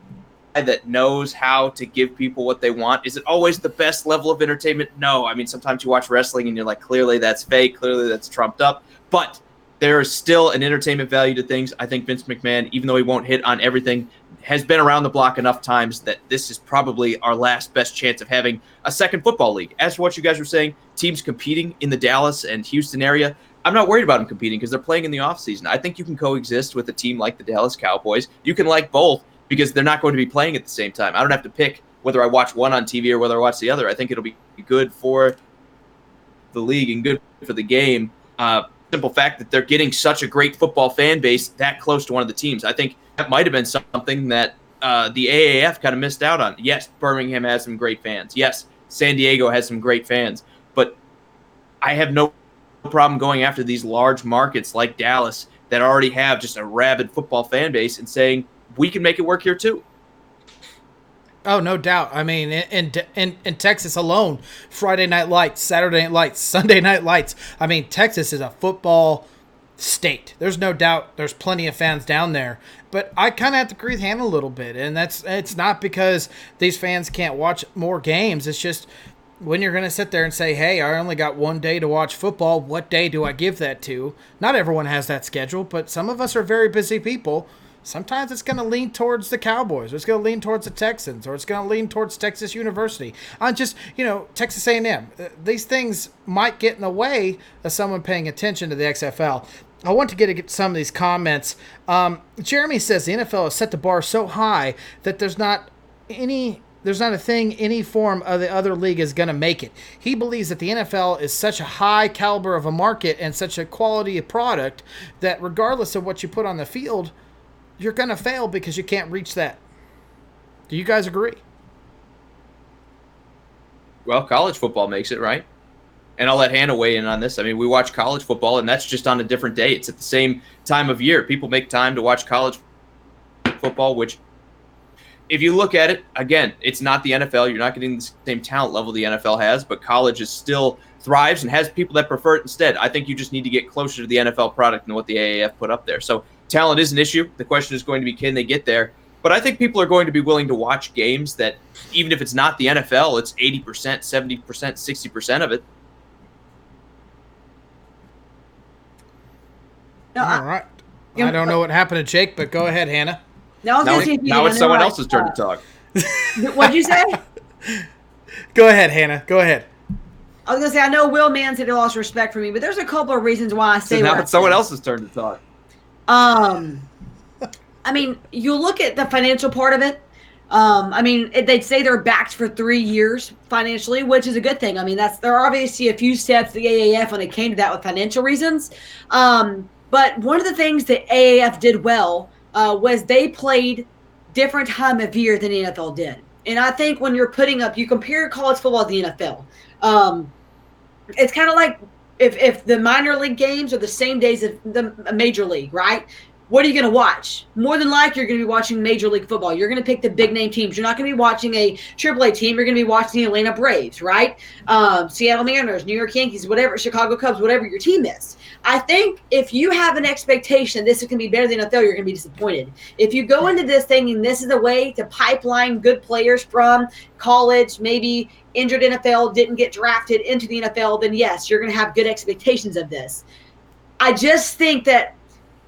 that knows how to give people what they want. Is it always the best level of entertainment? No. I mean, sometimes you watch wrestling and you're like, clearly that's fake, clearly that's trumped up. But there is still an entertainment value to things. I think Vince McMahon, even though he won't hit on everything, has been around the block enough times that this is probably our last best chance of having a second football league. As for what you guys were saying, teams competing in the Dallas and Houston area, I'm not worried about them competing because they're playing in the offseason. I think you can coexist with a team like the Dallas Cowboys. You can like both because they're not going to be playing at the same time. I don't have to pick whether I watch one on TV or whether I watch the other. I think it'll be good for the league and good for the game. Simple fact that they're getting such a great football fan base that close to one of the teams. I think that might have been something that the AAF kind of missed out on. Yes, Birmingham has some great fans. Yes, San Diego has some great fans. But I have no problem going after these large markets like Dallas that already have just a rabid football fan base and saying, we can make it work here too. Oh, no doubt. I mean, in Texas alone, Friday Night Lights, Saturday Night Lights, Sunday Night Lights. I mean, Texas is a football state. There's no doubt there's plenty of fans down there. But I kind of have to agree with Hannah a little bit. And it's not because these fans can't watch more games. It's just when you're going to sit there and say, hey, I only got one day to watch football, what day do I give that to? Not everyone has that schedule, but some of us are very busy people. Sometimes it's going to lean towards the Cowboys, or it's going to lean towards the Texans, or it's going to lean towards Texas University. Texas A&M. These things might get in the way of someone paying attention to the XFL. I want to get some of these comments. Jeremy says the NFL has set the bar so high that there's not a thing any form of the other league is going to make it. He believes that the NFL is such a high caliber of a market and such a quality of product that regardless of what you put on the field, you're going to fail because you can't reach that. Do you guys agree? Well, college football makes it, right? And I'll let Hannah weigh in on this. I mean, we watch college football, and that's just on a different day. It's at the same time of year. People make time to watch college football, which, if you look at it, again, it's not the NFL. You're not getting the same talent level the NFL has, but college is still thrives and has people that prefer it instead. I think you just need to get closer to the NFL product than what the AAF put up there. So talent is an issue. The question is going to be, can they get there? But I think people are going to be willing to watch games that, even if it's not the NFL, it's 80%, 70%, 60% of it. No, all right. I don't know what happened to Jake, but go ahead, Hannah. Now it's someone else's turn to talk. What'd you say? Go ahead, Hannah. Go ahead. I was going to say, I know Will Mann said he lost respect for me, but there's a couple of reasons why I say so now it's someone else's turn to talk. I mean, you look at the financial part of it. They'd say they're backed for 3 years financially, which is a good thing. I mean, there are obviously a few steps the AAF when it came to that with financial reasons. But one of the things that AAF did well was they played different time of year than the NFL did. And I think when you're you compare college football to the NFL. It's kind of like if the minor league games are the same days as the major league, right? what are you going to watch? More than likely, you're going to be watching Major League Football. You're going to pick the big name teams. You're not going to be watching a AAA team. You're going to be watching the Atlanta Braves, right? Seattle Mariners, New York Yankees, whatever, Chicago Cubs, whatever your team is. I think if you have an expectation this is going to be better than NFL, you're going to be disappointed. If you go into this thinking this is a way to pipeline good players from college, maybe injured NFL, didn't get drafted into the NFL, then yes, you're going to have good expectations of this. I just think that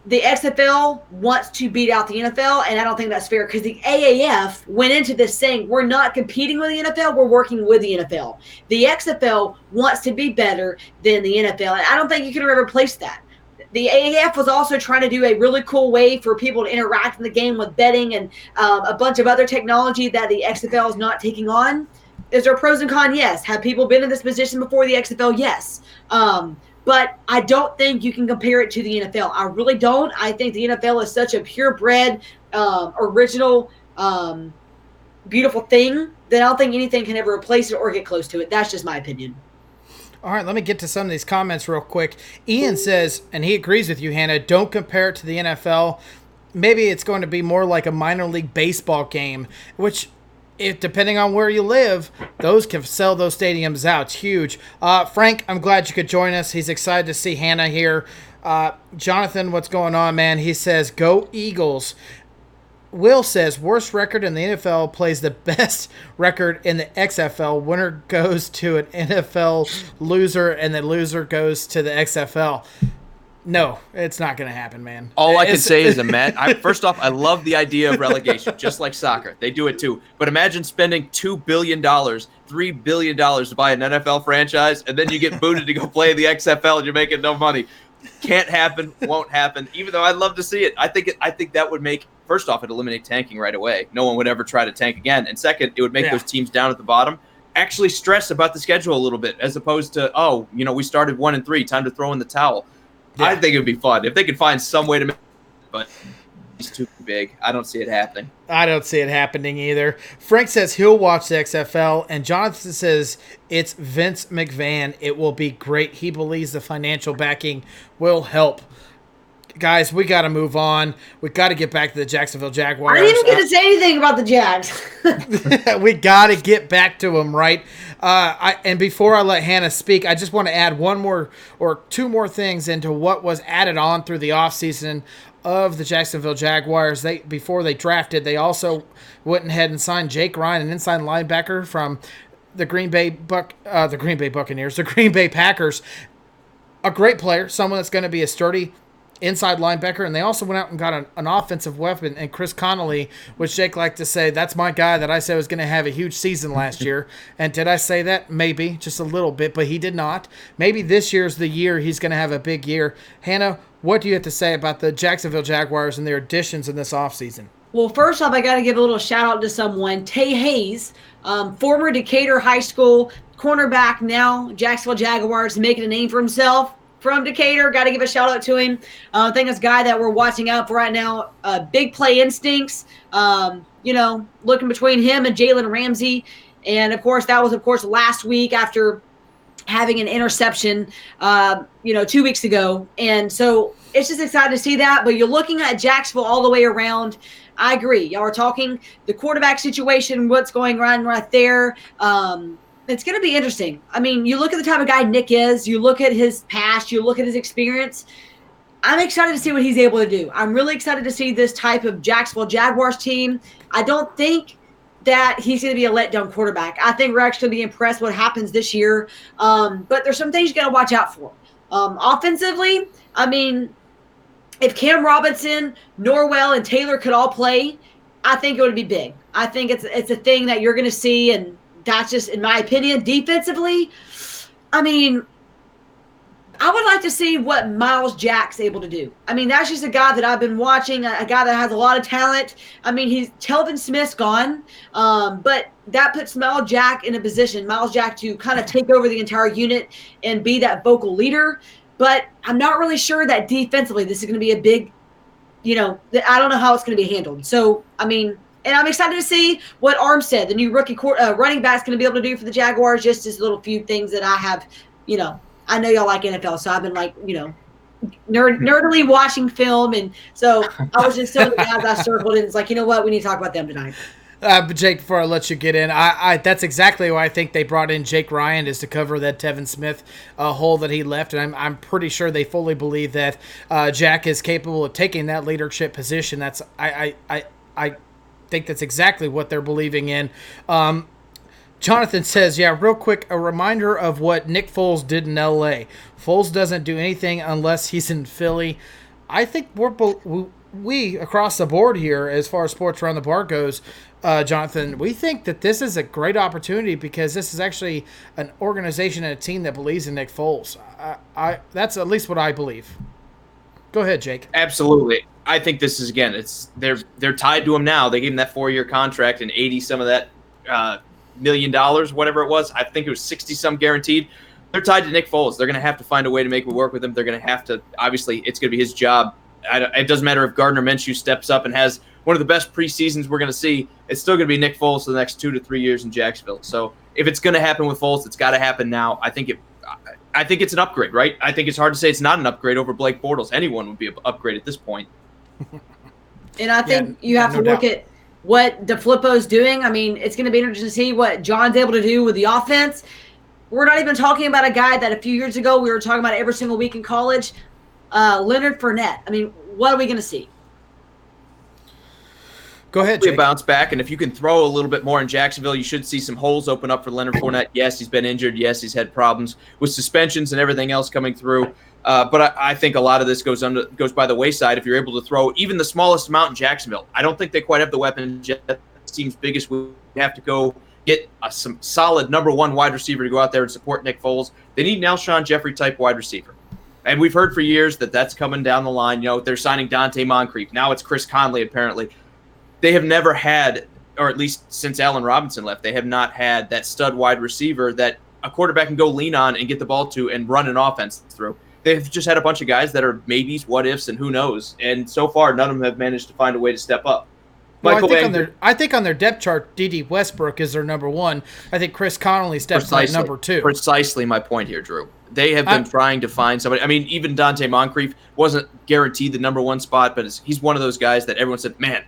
the XFL wants to beat out the NFL, and I don't think that's fair because the AAF went into this saying we're not competing with the NFL, we're working with the NFL. The XFL wants to be better than the NFL, and I don't think you can ever replace that. The AAF was also trying to do a really cool way for people to interact in the game with betting and a bunch of other technology that the XFL is not taking on. Is there pros and cons? Yes. Have people been in this position before the XFL? Yes. But I don't think you can compare it to the NFL. I really don't. I think the NFL is such a purebred, original, beautiful thing that I don't think anything can ever replace it or get close to it. That's just my opinion. All right, let me get to some of these comments real quick. Ian says, and he agrees with you, Hannah, don't compare it to the NFL. Maybe it's going to be more like a minor league baseball game, which – if depending on where you live, those can sell those stadiums out. It's huge. Frank, I'm glad you could join us. He's excited to see Hannah here. Jonathan, what's going on, man? He says, go Eagles. Will says, worst record in the NFL plays the best record in the XFL. Winner goes to an NFL loser, and the loser goes to the XFL. No, it's not going to happen, man. All I can say is, first off, I love the idea of relegation, just like soccer. They do it too. But imagine spending $2 billion, $3 billion to buy an NFL franchise, and then you get booted to go play in the XFL and you're making no money. Can't happen, won't happen, even though I'd love to see it. I think that would make, first off, it eliminate tanking right away. No one would ever try to tank again. And second, it would make those teams down at the bottom actually stress about the schedule a little bit, as opposed to, we started 1-3, time to throw in the towel. Yeah. I think it would be fun if they could find some way to make it, but it's too big. I don't see it happening. I don't see it happening either. Frank says he'll watch the XFL, and Jonathan says it's Vince McMahon. It will be great. He believes the financial backing will help. Guys, we got to move on. We got to get back to the Jacksonville Jaguars. I didn't even get to say anything about the Jags. We got to get back to them, right? And before I let Hannah speak, I just want to add one more or two more things into what was added on through the offseason of the Jacksonville Jaguars. Before they drafted, they also went ahead and signed Jake Ryan, an inside linebacker from the Green Bay Buccaneers, the Green Bay Packers. A great player, someone that's going to be a sturdy inside linebacker, and they also went out and got an offensive weapon, and Chris Connolly, which Jake liked to say, that's my guy that I said was going to have a huge season last year. And did I say that? Maybe, just a little bit, but he did not. Maybe this year's the year he's going to have a big year. Hannah, what do you have to say about the Jacksonville Jaguars and their additions in this offseason? Well, first off, I got to give a little shout out to someone, Tay Hayes, former Decatur High School cornerback, now Jacksonville Jaguars, making a name for himself. From Decatur, got to give a shout out to him. I think this guy that we're watching out for right now, big play instincts. Looking between him and Jaylon Ramsey, and of course that was last week after having an interception, 2 weeks ago, and so it's just exciting to see that. But you're looking at Jacksonville all the way around. I agree. Y'all are talking the quarterback situation, what's going on right there. It's going to be interesting. I mean, you look at the type of guy Nick is, you look at his past, you look at his experience. I'm excited to see what he's able to do. I'm really excited to see this type of Jacksonville Jaguars team. I don't think that he's going to be a letdown quarterback. I think we're actually going to be impressed what happens this year. But there's some things you got to watch out for. Offensively, I mean, if Cam Robinson, Norwell, and Taylor could all play, I think it would be big. I think it's a thing that you're going to see, and that's just, in my opinion. Defensively, I mean, I would like to see what Miles Jack's able to do. I mean, that's just a guy that I've been watching, a guy that has a lot of talent. I mean, Telvin Smith's gone, but that puts Miles Jack in a position, to kind of take over the entire unit and be that vocal leader. But I'm not really sure that defensively this is going to be a big, I don't know how it's going to be handled. So, I mean, and I'm excited to see what Armstead, the new rookie running back, is going to be able to do for the Jaguars. Just as little few things that I have, I know y'all like NFL, so I've been nerdily watching film, and so I was just telling the guys I circled, and it's like, you know what, we need to talk about them tonight. But Jake, before I let you get in, I that's exactly why I think they brought in Jake Ryan, is to cover that Tevin Smith hole that he left, and I'm pretty sure they fully believe that Jack is capable of taking that leadership position. That's I think that's exactly what they're believing in. Jonathan says, yeah, real quick, a reminder of what Nick Foles did in L.A. Foles doesn't do anything unless he's in Philly. I think we across the board here, as far as Sports Around the Bar goes, Jonathan, we think that this is a great opportunity because this is actually an organization and a team that believes in Nick Foles. That's at least what I believe. Go ahead, Jake. Absolutely. I think this is, again, they're tied to him now. They gave him that 4-year contract and 80 some of that $1 million, whatever it was. I think it was 60 some guaranteed. They're tied to Nick Foles. They're going to have to find a way to make it work with him. They're going to have to, obviously, it's going to be his job. It doesn't matter if Gardner Minshew steps up and has one of the best preseasons we're going to see. It's still going to be Nick Foles for the next 2 to 3 years in Jacksonville. So if it's going to happen with Foles, it's got to happen now. I think it's an upgrade, right? I think it's hard to say it's not an upgrade over Blake Bortles. Anyone would be an upgrade at this point. And I think you have to look at what DeFlippo's doing. I mean, it's going to be interesting to see what John's able to do with the offense. We're not even talking about a guy that a few years ago we were talking about every single week in college, Leonard Fournette. I mean, what are we going to see? Go ahead, Jake. Bounce back, and if you can throw a little bit more in Jacksonville, you should see some holes open up for Leonard Fournette. Yes, he's been injured. Yes, he's had problems with suspensions and everything else coming through. But I think a lot of this goes by the wayside if you're able to throw even the smallest amount in Jacksonville. I don't think they quite have the weapons yet. That seems biggest. We have to go get some solid number one wide receiver to go out there and support Nick Foles. They need an Alshon Jeffrey type wide receiver. And we've heard for years that that's coming down the line. You know, they're signing Dante Moncrief. Now it's Chris Conley, apparently. They have never had, or at least since Allen Robinson left, they have not had that stud wide receiver that a quarterback can go lean on and get the ball to and run an offense through. They've just had a bunch of guys that are maybes, what ifs, and who knows. And so far, none of them have managed to find a way to step up. Well, I think on their depth chart, D.D. Westbrook is their number one. I think Chris Connolly steps like number two. Precisely my point here, Drew. They have been trying to find somebody. I mean, even Dante Moncrief wasn't guaranteed the number one spot, but he's one of those guys that everyone said, man,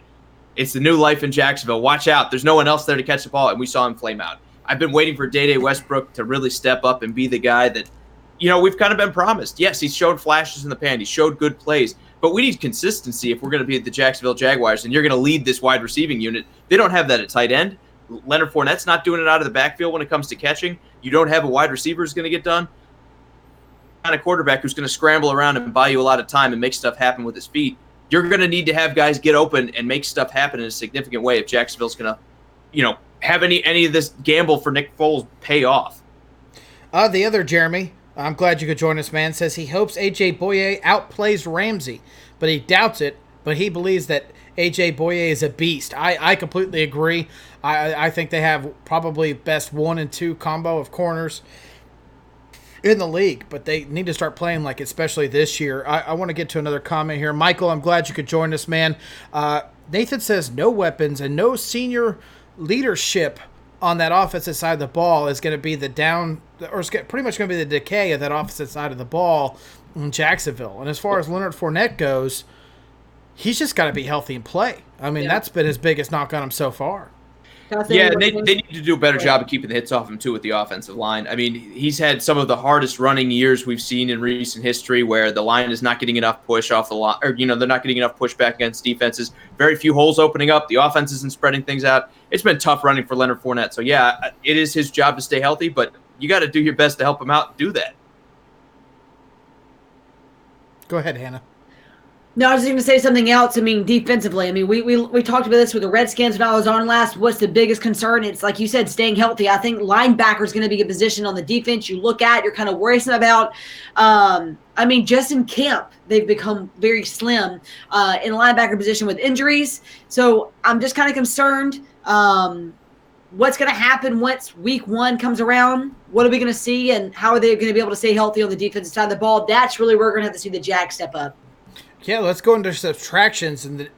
it's the new life in Jacksonville. Watch out. There's no one else there to catch the ball, and we saw him flame out. I've been waiting for Day-Day Westbrook to really step up and be the guy that, you know, we've kind of been promised. Yes, he's showed flashes in the pan. He showed good plays. But we need consistency if we're going to be at the Jacksonville Jaguars, and you're going to lead this wide receiving unit. They don't have that at tight end. Leonard Fournette's not doing it out of the backfield when it comes to catching. You don't have a wide receiver who's going to get done. Kind of quarterback who's going to scramble around and buy you a lot of time and make stuff happen with his feet. You're going to need to have guys get open and make stuff happen in a significant way if Jacksonville's going to, you know, have any of this gamble for Nick Foles pay off. The other Jeremy, I'm glad you could join us, man, says he hopes A.J. Boye outplays Ramsey, but he doubts it, but he believes that A.J. Boye is a beast. I completely agree. I think they have probably best 1 and 2 combo of corners in the league, but they need to start playing like it, especially this year. I want to get to another comment here. Michael, I'm glad you could join us, man. Nathan says no weapons and no senior leadership on that offensive side of the ball is going to be the down, or it's pretty much going to be the decay of that offensive side of the ball in Jacksonville. And as far as Leonard Fournette goes, he's just got to be healthy and play. I mean, that's been his biggest knock on him so far. Yeah, they need to do a better job of keeping the hits off him, too, with the offensive line. I mean, he's had some of the hardest running years we've seen in recent history where the line is not getting enough push off the line, or, you know, they're not getting enough pushback against defenses. Very few holes opening up. The offense isn't spreading things out. It's been tough running for Leonard Fournette. So, yeah, it is his job to stay healthy, but you got to do your best to help him out and do that. Go ahead, Hannah. No, I was just going to say something else. I mean, defensively. I mean, we talked about this with the Redskins when I was on last. What's the biggest concern? It's like you said, staying healthy. I think linebacker is going to be a position on the defense you look at, you're kind of worrisome about. I mean, just in camp, they've become very slim in the linebacker position with injuries. So I'm just kind of concerned. What's going to happen once week 1 comes around? What are we going to see, and how are they going to be able to stay healthy on the defensive side of the ball? That's really where we're going to have to see the Jags step up. Yeah, let's go into subtractions into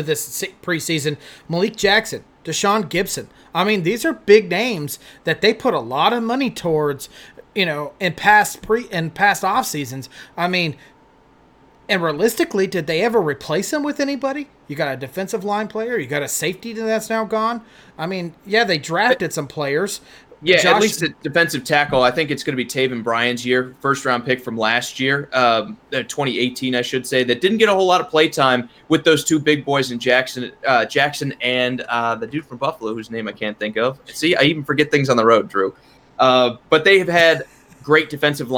this preseason. Malik Jackson, Deshaun Gibson. I mean, these are big names that they put a lot of money towards in past off seasons. I mean, and realistically, did they ever replace him with anybody? You got a defensive line player. You got a safety that's now gone. I mean, yeah, they drafted some players. Yeah, at least at defensive tackle, I think it's going to be Taven Bryan's year, first-round pick from last year, 2018, I should say, that didn't get a whole lot of play time with those two big boys in Jackson and the dude from Buffalo, whose name I can't think of. See, I even forget things on the road, Drew. But they have had great defensive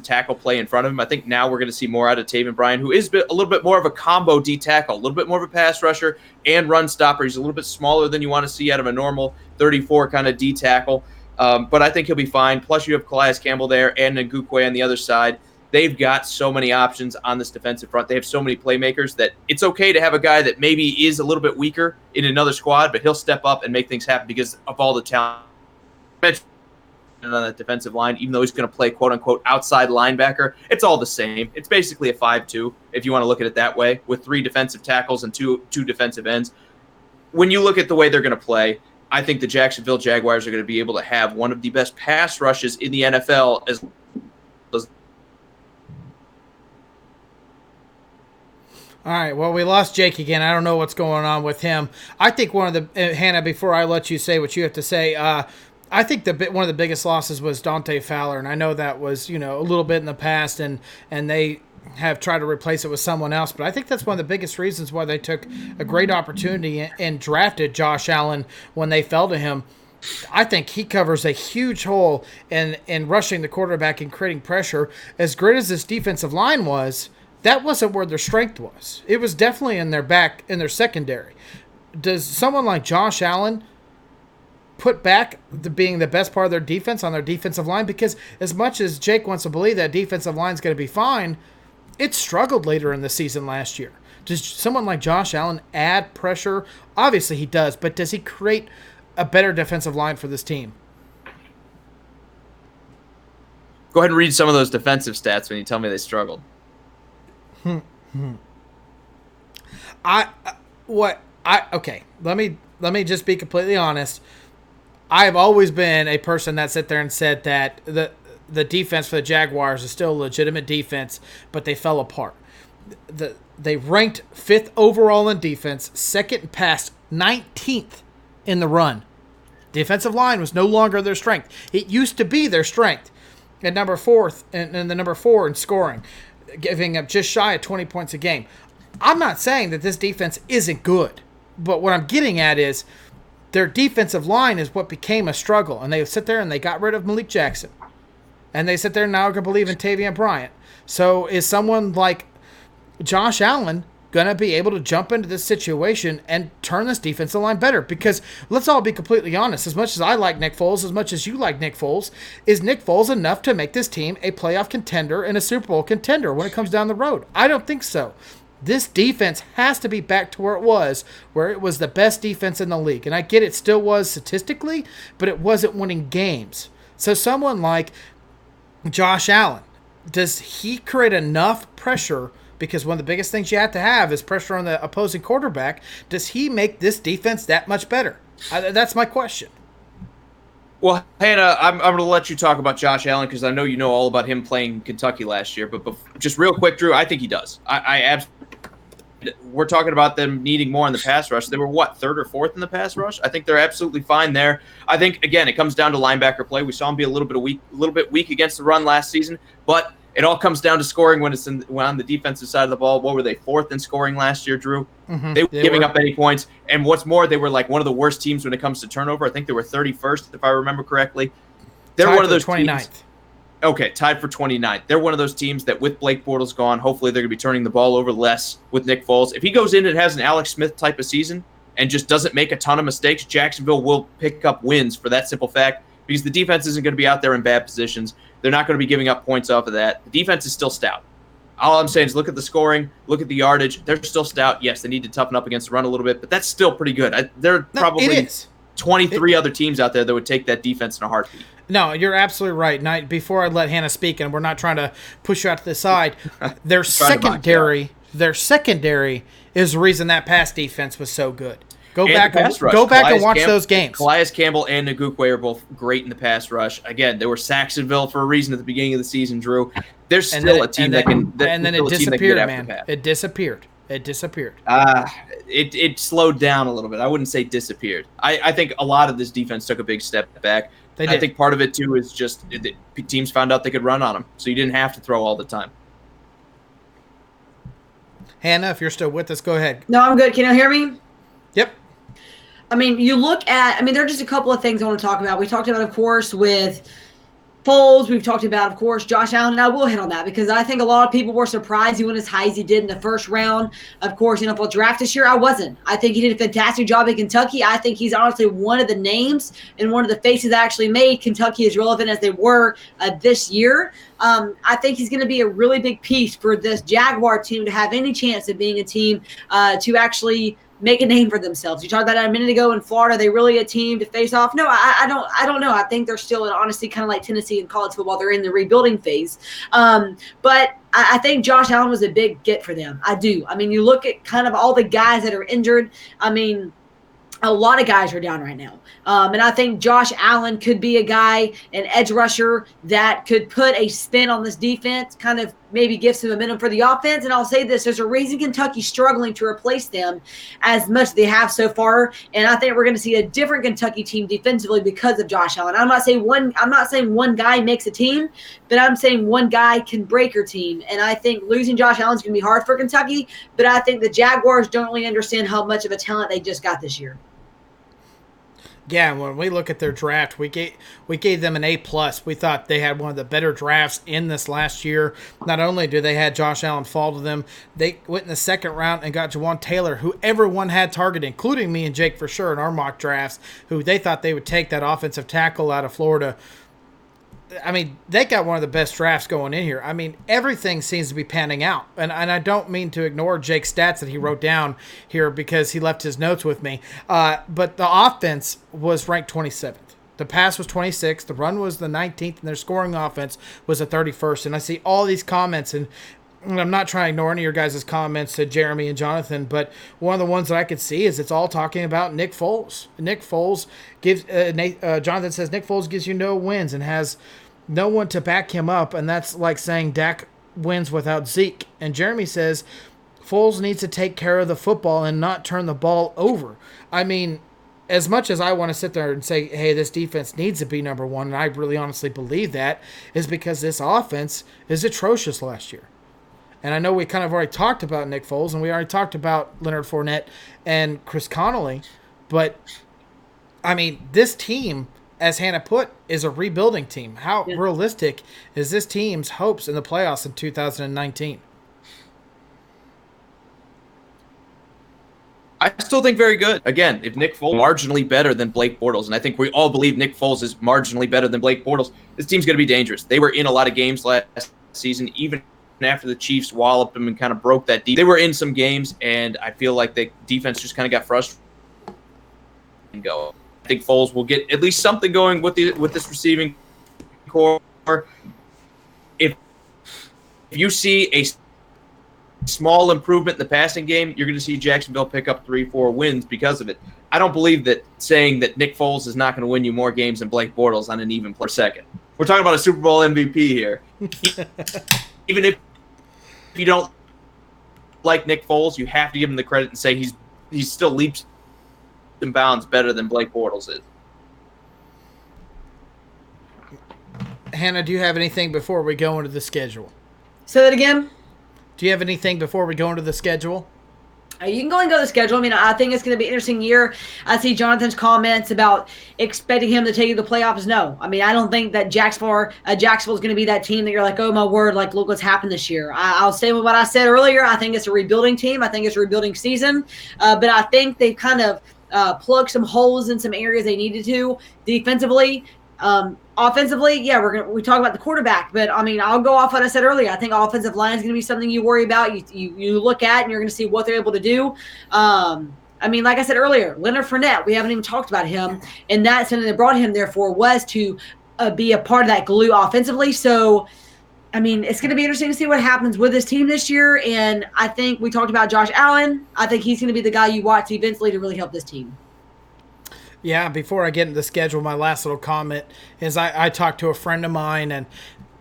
tackle play in front of him. I think now we're going to see more out of Taven Bryan, who is a little bit more of a combo D tackle, a little bit more of a pass rusher and run stopper. He's a little bit smaller than you want to see out of a normal 34 kind of D tackle. But I think he'll be fine. Plus, you have Calais Campbell there and Ngukwe on the other side. They've got so many options on this defensive front. They have so many playmakers that it's okay to have a guy that maybe is a little bit weaker in another squad, but he'll step up and make things happen because of all the talent on that defensive line, even though he's going to play quote-unquote outside linebacker. It's all the same. It's basically a 5-2, if you want to look at it that way, with 3 defensive tackles and two defensive ends. When you look at the way they're going to play, I think the Jacksonville Jaguars are going to be able to have one of the best pass rushes in the NFL as All right, well, we lost Jake again. I don't know what's going on with him. I think Hannah, before I let you say what you have to say, I think one of the biggest losses was Dante Fowler, and I know that was, a little bit in the past, and they have tried to replace it with someone else, but I think that's one of the biggest reasons why they took a great opportunity and drafted Josh Allen when they fell to him. I think he covers a huge hole in rushing the quarterback and creating pressure. As great as this defensive line was, that wasn't where their strength was. It was definitely in their secondary. Does someone like Josh Allen put back being the best part of their defense on their defensive line? Because as much as Jake wants to believe that defensive line is going to be fine, it struggled later in the season last year. Does someone like Josh Allen add pressure? Obviously he does, but does he create a better defensive line for this team? Go ahead and read some of those defensive stats when you tell me they struggled. Okay. Let me just be completely honest. I've always been a person that sat there and said that the defense for the Jaguars is still a legitimate defense, but they fell apart. They ranked 5th overall in defense, 2nd in pass, 19th in the run. Defensive line was no longer their strength. It used to be their strength. At number 4th, and the number 4 in scoring, giving up just shy of 20 points a game. I'm not saying that this defense isn't good, but what I'm getting at is their defensive line is what became a struggle, and they sit there and they got rid of Malik Jackson. And they sit there and now can believe in Tavian Bryant. So is someone like Josh Allen going to be able to jump into this situation and turn this defensive line better? Because let's all be completely honest. As much as I like Nick Foles, as much as you like Nick Foles, is Nick Foles enough to make this team a playoff contender and a Super Bowl contender when it comes down the road? I don't think so. This defense has to be back to where it was the best defense in the league. And I get it still was statistically, but it wasn't winning games. So someone like Josh Allen, does he create enough pressure? Because one of the biggest things you have to have is pressure on the opposing quarterback. Does he make this defense that much better? That's my question. Well, Hannah, I'm going to let you talk about Josh Allen because I know you know all about him playing Kentucky last year. But just real quick, Drew, I think he does. I absolutely. We're talking about them needing more in the pass rush. They were, 3rd or 4th in the pass rush? I think they're absolutely fine there. I think, again, it comes down to linebacker play. We saw him be a little bit weak against the run last season, but it all comes down to scoring when on the defensive side of the ball. What were they, 4th in scoring last year, Drew? Mm-hmm. They were giving up any points. And what's more, they were like one of the worst teams when it comes to turnover. I think they were 31st, if I remember correctly. They're one of those 29th. Teams. Okay, tied for 29th. They're one of those teams that with Blake Bortles gone, hopefully they're going to be turning the ball over less with Nick Foles. If he goes in and has an Alex Smith type of season and just doesn't make a ton of mistakes, Jacksonville will pick up wins for that simple fact because the defense isn't going to be out there in bad positions. They're not going to be giving up points off of that. The defense is still stout. All I'm saying is look at the scoring, look at the yardage. They're still stout. Yes, they need to toughen up against the run a little bit, but that's still pretty good. There are probably 23 other teams out there that would take that defense in a heartbeat. No, you're absolutely right. Now, before I let Hannah speak, and we're not trying to push you out to the side, their secondary is the reason that pass defense was so good. Go And back the pass rush. go back and Calais watch those games. Calais Campbell and Ngukwe are both great in the pass rush. Again, they were Saxonville for a reason at the beginning of the season, Drew. There's still a team that can. And then it disappeared, man. It disappeared. It slowed down a little bit. I wouldn't say disappeared. I think a lot of this defense took a big step back. They did. I think part of it, too, is just teams found out they could run on them, so you didn't have to throw all the time. Hannah, if you're still with us, go ahead. No, I'm good. Can you hear me? Yep. I mean, you look at, there are just a couple of things I want to talk about. We talked about, of course, with Foles. We've talked about, of course, Josh Allen, and I will hit on that because I think a lot of people were surprised he went as high as he did in the first round. Of course, NFL draft this year, I wasn't. I think he did a fantastic job in Kentucky. I think he's honestly one of the names and one of the faces that actually made Kentucky as relevant as they were this year. I think he's going to be a really big piece for this Jaguar team to have any chance of being a team to actually make a name for themselves. You talked about it a minute ago in Florida. Are they really a team to face off? No, I don't know. I think they're still, honestly, kind of like Tennessee in college football. They're in the rebuilding phase. But I think Josh Allen was a big get for them. I do. You look at kind of all the guys that are injured. A lot of guys are down right now. And I think Josh Allen could be a guy, an edge rusher that could put a spin on this defense, kind of maybe give some momentum for the offense. And I'll say this, there's a reason Kentucky's struggling to replace them as much as they have so far. And I think we're going to see a different Kentucky team defensively because of Josh Allen. I'm not saying one guy makes a team, but I'm saying one guy can break your team. And I think losing Josh Allen is going to be hard for Kentucky, but I think the Jaguars don't really understand how much of a talent they just got this year. Yeah, when we look at their draft, we gave them an A+. We thought they had one of the better drafts in this last year. Not only do they had Josh Allen fall to them, they went in the second round and got Jawan Taylor, who everyone had targeted, including me and Jake for sure in our mock drafts, who they thought they would take that offensive tackle out of Florida. They got one of the best drafts going in here. Everything seems to be panning out. And I don't mean to ignore Jake's stats that he wrote down here because he left his notes with me. But the offense was ranked 27th. The pass was 26th. The run was the 19th. And their scoring offense was the 31st. And I see all these comments, and I'm not trying to ignore any of your guys' comments to Jeremy and Jonathan, but one of the ones that I could see is it's all talking about Nick Foles. Nick Foles gives Jonathan says Nick Foles gives you no wins and has no one to back him up, and that's like saying Dak wins without Zeke. And Jeremy says Foles needs to take care of the football and not turn the ball over. As much as I want to sit there and say, hey, this defense needs to be number one, and I really honestly believe that, is because this offense is atrocious last year. And I know we kind of already talked about Nick Foles, and we already talked about Leonard Fournette and Chris Connolly, but, this team, as Hannah put, is a rebuilding team. How realistic is this team's hopes in the playoffs in 2019? I still think very good. Again, if Nick Foles is marginally better than Blake Bortles, and I think we all believe Nick Foles is marginally better than Blake Bortles, this team's going to be dangerous. They were in a lot of games last season, even after the Chiefs walloped them and kind of broke that deep. They were in some games, and I feel like the defense just kind of got frustrated and go. I think Foles will get at least something going with this receiving core. If you see a small improvement in the passing game, you're going to see Jacksonville pick up 3-4 wins because of it. I don't believe that saying that Nick Foles is not going to win you more games than Blake Bortles on an even per second. We're talking about a Super Bowl MVP here. Even if you don't like Nick Foles, you have to give him the credit and say he's still leaps and bounds better than Blake Bortles is. Hannah, do you have anything before we go into the schedule? Say that again? Do you have anything before we go into the schedule? You can go and go to the schedule. I think it's going to be an interesting year. I see Jonathan's comments about expecting him to take you to the playoffs. No. I don't think that Jacksonville is going to be that team that you're like, oh, my word, like, look what's happened this year. I'll say what I said earlier. I think it's a rebuilding team. I think it's a rebuilding season. But I think they've kind of plugged some holes in some areas they needed to defensively. Offensively, we talk about the quarterback, but I'll go off what I said earlier. I think offensive line is going to be something you worry about. You look at and you're going to see what they're able to do. Like I said earlier, Leonard Fournette, we haven't even talked about him, and that's something that brought him there for was to be a part of that glue offensively. So, I mean, it's going to be interesting to see what happens with this team this year. And I think we talked about Josh Allen. I think he's going to be the guy you watch eventually to really help this team. Yeah, before I get into the schedule, my last little comment is I talked to a friend of mine, and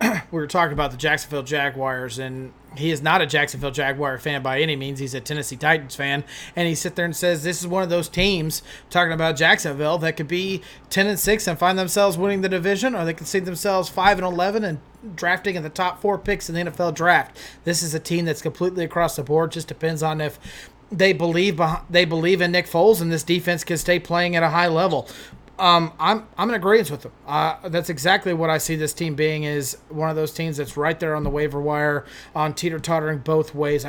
we were talking about the Jacksonville Jaguars, and he is not a Jacksonville Jaguar fan by any means. He's a Tennessee Titans fan, and he sits there and says this is one of those teams, talking about Jacksonville, that could be 10-6 and find themselves winning the division, or they could see themselves 5-11 and drafting in the top 4 picks in the NFL draft. This is a team that's completely across the board. Just depends on if they believe in Nick Foles, and this defense can stay playing at a high level. I'm in agreement with them. That's exactly what I see this team being, is one of those teams that's right there on the waiver wire, on teeter-tottering both ways.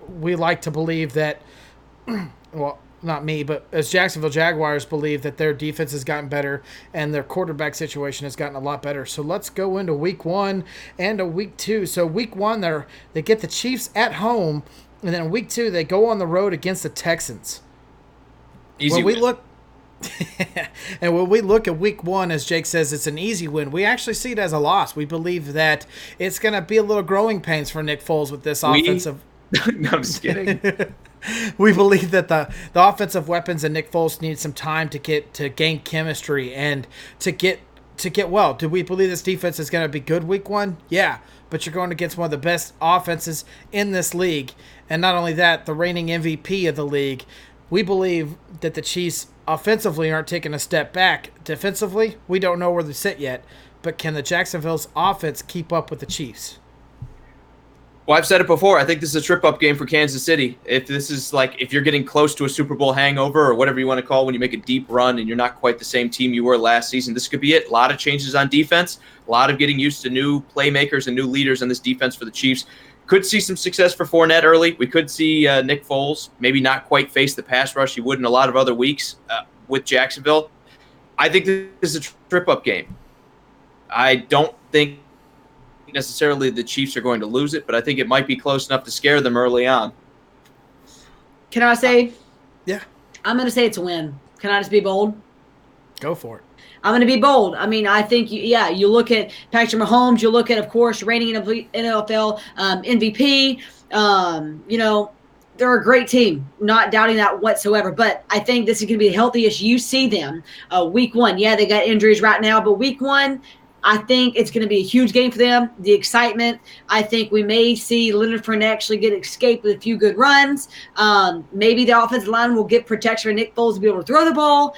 We like to believe that, well, not me, but as Jacksonville Jaguars believe that their defense has gotten better and their quarterback situation has gotten a lot better. So let's go into week 1 and to week 2. So week 1, they get the Chiefs at home, and then week 2 they go on the road against the Texans. Easy win. And when we look at week 1, as Jake says, it's an easy win. We actually see it as a loss. We believe that it's going to be a little growing pains for Nick Foles with this offensive. No, I'm just kidding. We believe that the offensive weapons and Nick Foles need some time to gain chemistry and to get well. Do we believe this defense is going to be good week 1? Yeah, but you're going against one of the best offenses in this league, and not only that, the reigning MVP of the league. We believe that the Chiefs offensively aren't taking a step back. Defensively, we don't know where they sit yet, but can the Jacksonville's offense keep up with the Chiefs? Well, I've said it before. I think this is a trip-up game for Kansas City. If you're getting close to a Super Bowl hangover, or whatever you want to call it, when you make a deep run and you're not quite the same team you were last season, this could be it. A lot of changes on defense, a lot of getting used to new playmakers and new leaders in this defense for the Chiefs. Could see some success for Fournette early. We could see Nick Foles maybe not quite face the pass rush he would in a lot of other weeks with Jacksonville. I think this is a trip-up game. I don't think necessarily the Chiefs are going to lose it, but I think it might be close enough to scare them early on. Can I say? Yeah. I'm going to say it's a win. Can I just be bold? Go for it. I'm going to be bold. I mean, I think, you look at Patrick Mahomes, you look at, of course, reigning NFL MVP. They're a great team, not doubting that whatsoever. But I think this is going to be the healthiest you see them week 1. Yeah, they got injuries right now, but week 1, I think it's going to be a huge game for them. The excitement, I think we may see Leonard Fournette actually get escaped with a few good runs. Maybe the offensive line will get protection for Nick Foles to be able to throw the ball.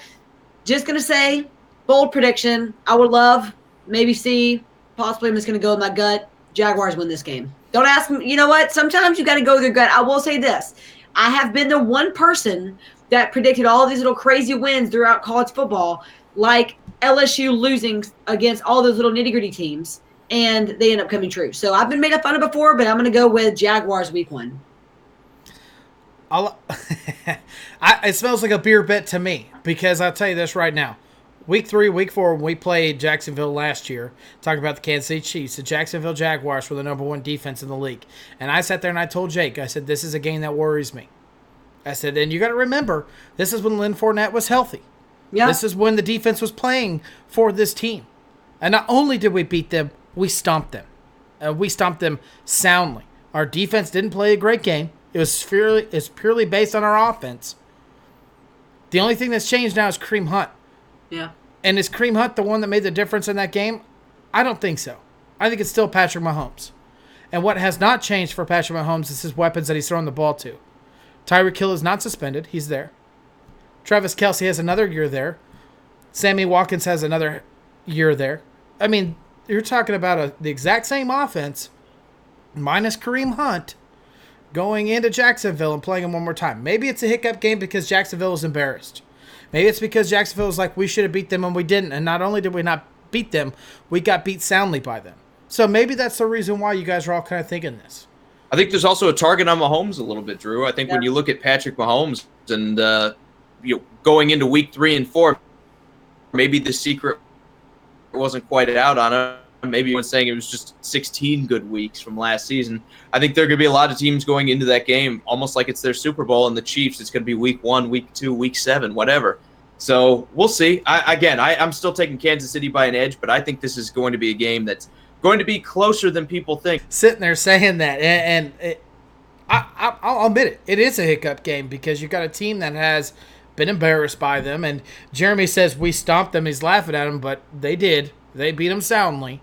Just going to say, bold prediction. I would love, maybe see, possibly I'm just going to go with my gut. Jaguars win this game. Don't ask me. You know what? Sometimes you got to go with your gut. I will say this. I have been the one person that predicted all these little crazy wins throughout college football, like LSU losing against all those little nitty-gritty teams, and they end up coming true. So I've been made fun of before, but I'm going to go with Jaguars week 1. It smells like a beer bet to me, because I'll tell you this right now. Week 3, week 4, when we played Jacksonville last year, talking about the Kansas City Chiefs, the Jacksonville Jaguars were the number 1 defense in the league. And I sat there and I told Jake, I said, this is a game that worries me. I said, and you got to remember, this is when Leonard Fournette was healthy. Yeah. This is when the defense was playing for this team. And not only did we beat them, we stomped them. We stomped them soundly. Our defense didn't play a great game. It's purely based on our offense. The only thing that's changed now is Kareem Hunt. Yeah. And is Kareem Hunt the one that made the difference in that game? I don't think so. I think it's still Patrick Mahomes. And what has not changed for Patrick Mahomes is his weapons that he's throwing the ball to. Tyreek Hill is not suspended. He's there. Travis Kelce has another year there. Sammy Watkins has another year there. I mean, you're talking about the exact same offense, minus Kareem Hunt, going into Jacksonville and playing him one more time. Maybe it's a hiccup game because Jacksonville is embarrassed. Maybe it's because Jacksonville was like, we should have beat them and we didn't. And not only did we not beat them, we got beat soundly by them. So maybe that's the reason why you guys are all kind of thinking this. I think there's also a target on Mahomes a little bit, Drew. I think when you look at Patrick Mahomes and going into week 3 and 4, maybe the secret wasn't quite out on him. Maybe everyone's saying it was just 16 good weeks from last season. I think there are going to be a lot of teams going into that game almost like it's their Super Bowl, and the Chiefs, it's going to be week 1, week 2, week 7, whatever. So we'll see. I'm still taking Kansas City by an edge, but I think this is going to be a game that's going to be closer than people think. Sitting there saying that, and I'll admit it. It is a hiccup game because you've got a team that has been embarrassed by them. And Jeremy says we stomped them. He's laughing at them, but they did. They beat them soundly.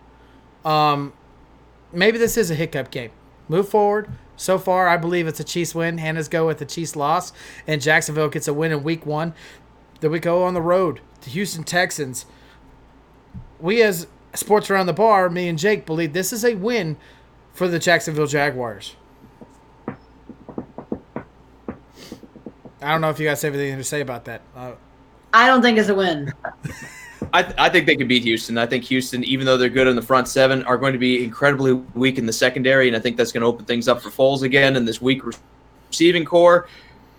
Maybe this is a hiccup game. Move forward. So far, I believe it's a Chiefs win. Hannah's go with the Chiefs loss, and Jacksonville gets a win in week 1. Then we go on the road to Houston Texans. We as Sports Around the Bar, me and Jake, believe this is a win for the Jacksonville Jaguars. I don't know if you guys have anything to say about that. I don't think it's a win. I think they can beat Houston. I think Houston, even though they're good in the front seven, are going to be incredibly weak in the secondary, and I think that's going to open things up for Foles again and this weak receiving core.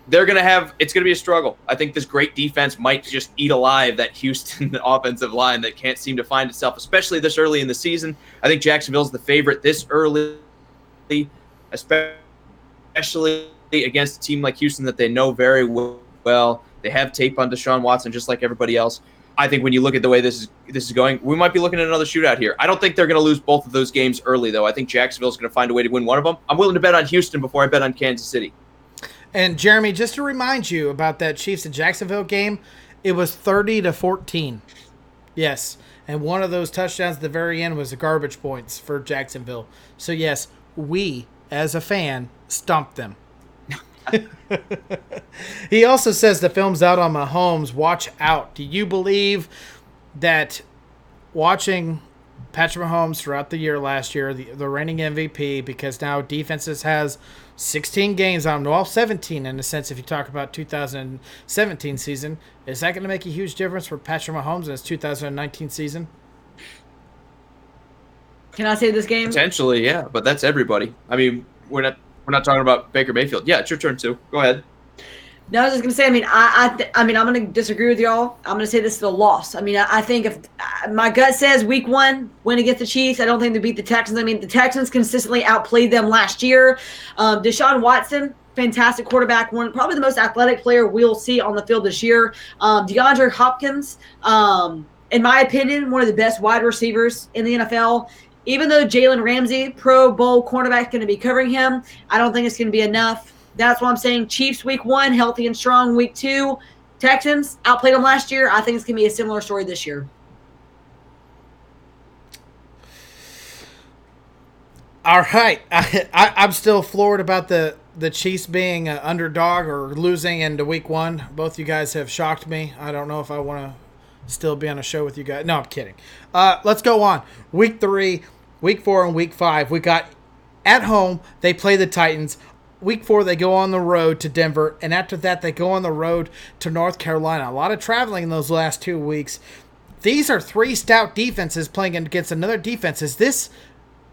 It's going to be a struggle. I think this great defense might just eat alive that Houston offensive line that can't seem to find itself, especially this early in the season. I think Jacksonville's the favorite this early, especially against a team like Houston that they know very well. They have tape on Deshaun Watson just like everybody else. I think when you look at the way this is going, we might be looking at another shootout here. I don't think they're going to lose both of those games early, though. I think Jacksonville's going to find a way to win one of them. I'm willing to bet on Houston before I bet on Kansas City. And Jeremy, just to remind you about that Chiefs and Jacksonville game, it was 30-14. Yes, and one of those touchdowns at the very end was the garbage points for Jacksonville. So yes, we as a fan stomped them. He also says the film's out on Mahomes. Watch out. Do you believe that watching Patrick Mahomes throughout the year last year, the reigning MVP, because now defenses has 16 games on them, well, 17 in a sense if you talk about 2017 season, is that going to make a huge difference for Patrick Mahomes in his 2019 season? Can I say this game? Potentially, yeah, but that's everybody. I mean, we're not talking about Baker Mayfield. Yeah, it's your turn too. Go ahead. No, I was just gonna say. I'm gonna disagree with y'all. I'm gonna say this is a loss. I think if my gut says week 1 win against the Chiefs, I don't think they beat the Texans. I mean, the Texans consistently outplayed them last year. Deshaun Watson, fantastic quarterback, probably the most athletic player we'll see on the field this year. DeAndre Hopkins, in my opinion, one of the best wide receivers in the NFL. Even though Jaylon Ramsey, Pro Bowl cornerback, going to be covering him, I don't think it's going to be enough. That's why I'm saying Chiefs week 1, healthy and strong week 2. Texans outplayed them last year. I think it's going to be a similar story this year. All right. I'm still floored about the Chiefs being an underdog or losing into week 1. Both you guys have shocked me. I don't know if I want to still be on a show with you guys. No, I'm kidding. Let's go on. Week 3, week 4, and week 5. We got at home, they play the Titans. Week 4, they go on the road to Denver. And after that, they go on the road to North Carolina. A lot of traveling in those last 2 weeks. These are 3 stout defenses playing against another defense. Is this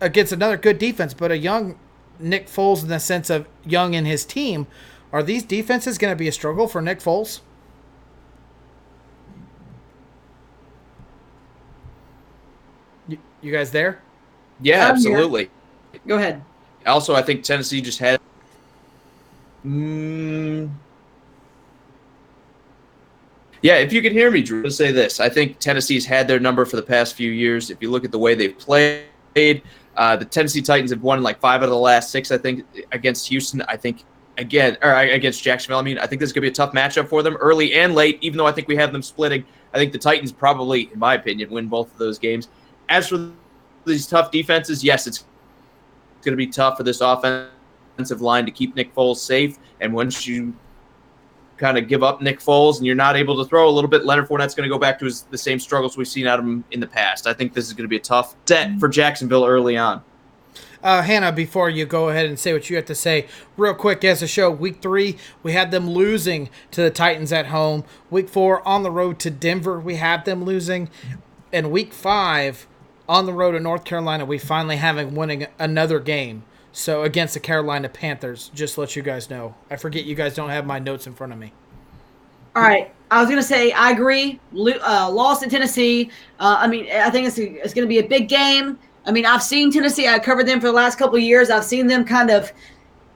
against another good defense, but a young Nick Foles in the sense of young in his team? Are these defenses going to be a struggle for Nick Foles? You guys there? Yeah, absolutely. Go ahead. Also, I think Tennessee just had yeah, if you can hear me, Drew, let's say this. I think Tennessee's had their number for the past few years. If you look at the way they've played, the Tennessee Titans have won like 5 out of the last 6, I think, against Houston. I think, against Jacksonville. I think this is going to be a tough matchup for them early and late, even though I think we have them splitting. I think the Titans probably, in my opinion, win both of those games. As for these tough defenses, yes, it's going to be tough for this offensive line to keep Nick Foles safe. And once you kind of give up Nick Foles and you're not able to throw a little bit, Leonard Fournette's going to go back to the same struggles we've seen out of him in the past. I think this is going to be a tough set for Jacksonville early on. Hannah, before you go ahead and say what you have to say, real quick as a show, week 3, we had them losing to the Titans at home. Week 4, on the road to Denver, we have them losing. And week 5, on the road to North Carolina, we finally have them winning another game. So against the Carolina Panthers, just to let you guys know. I forget you guys don't have my notes in front of me. All right. I was going to say, I agree. Loss in Tennessee. I think it's going to be a big game. I've seen Tennessee. I covered them for the last couple of years. I've seen them kind of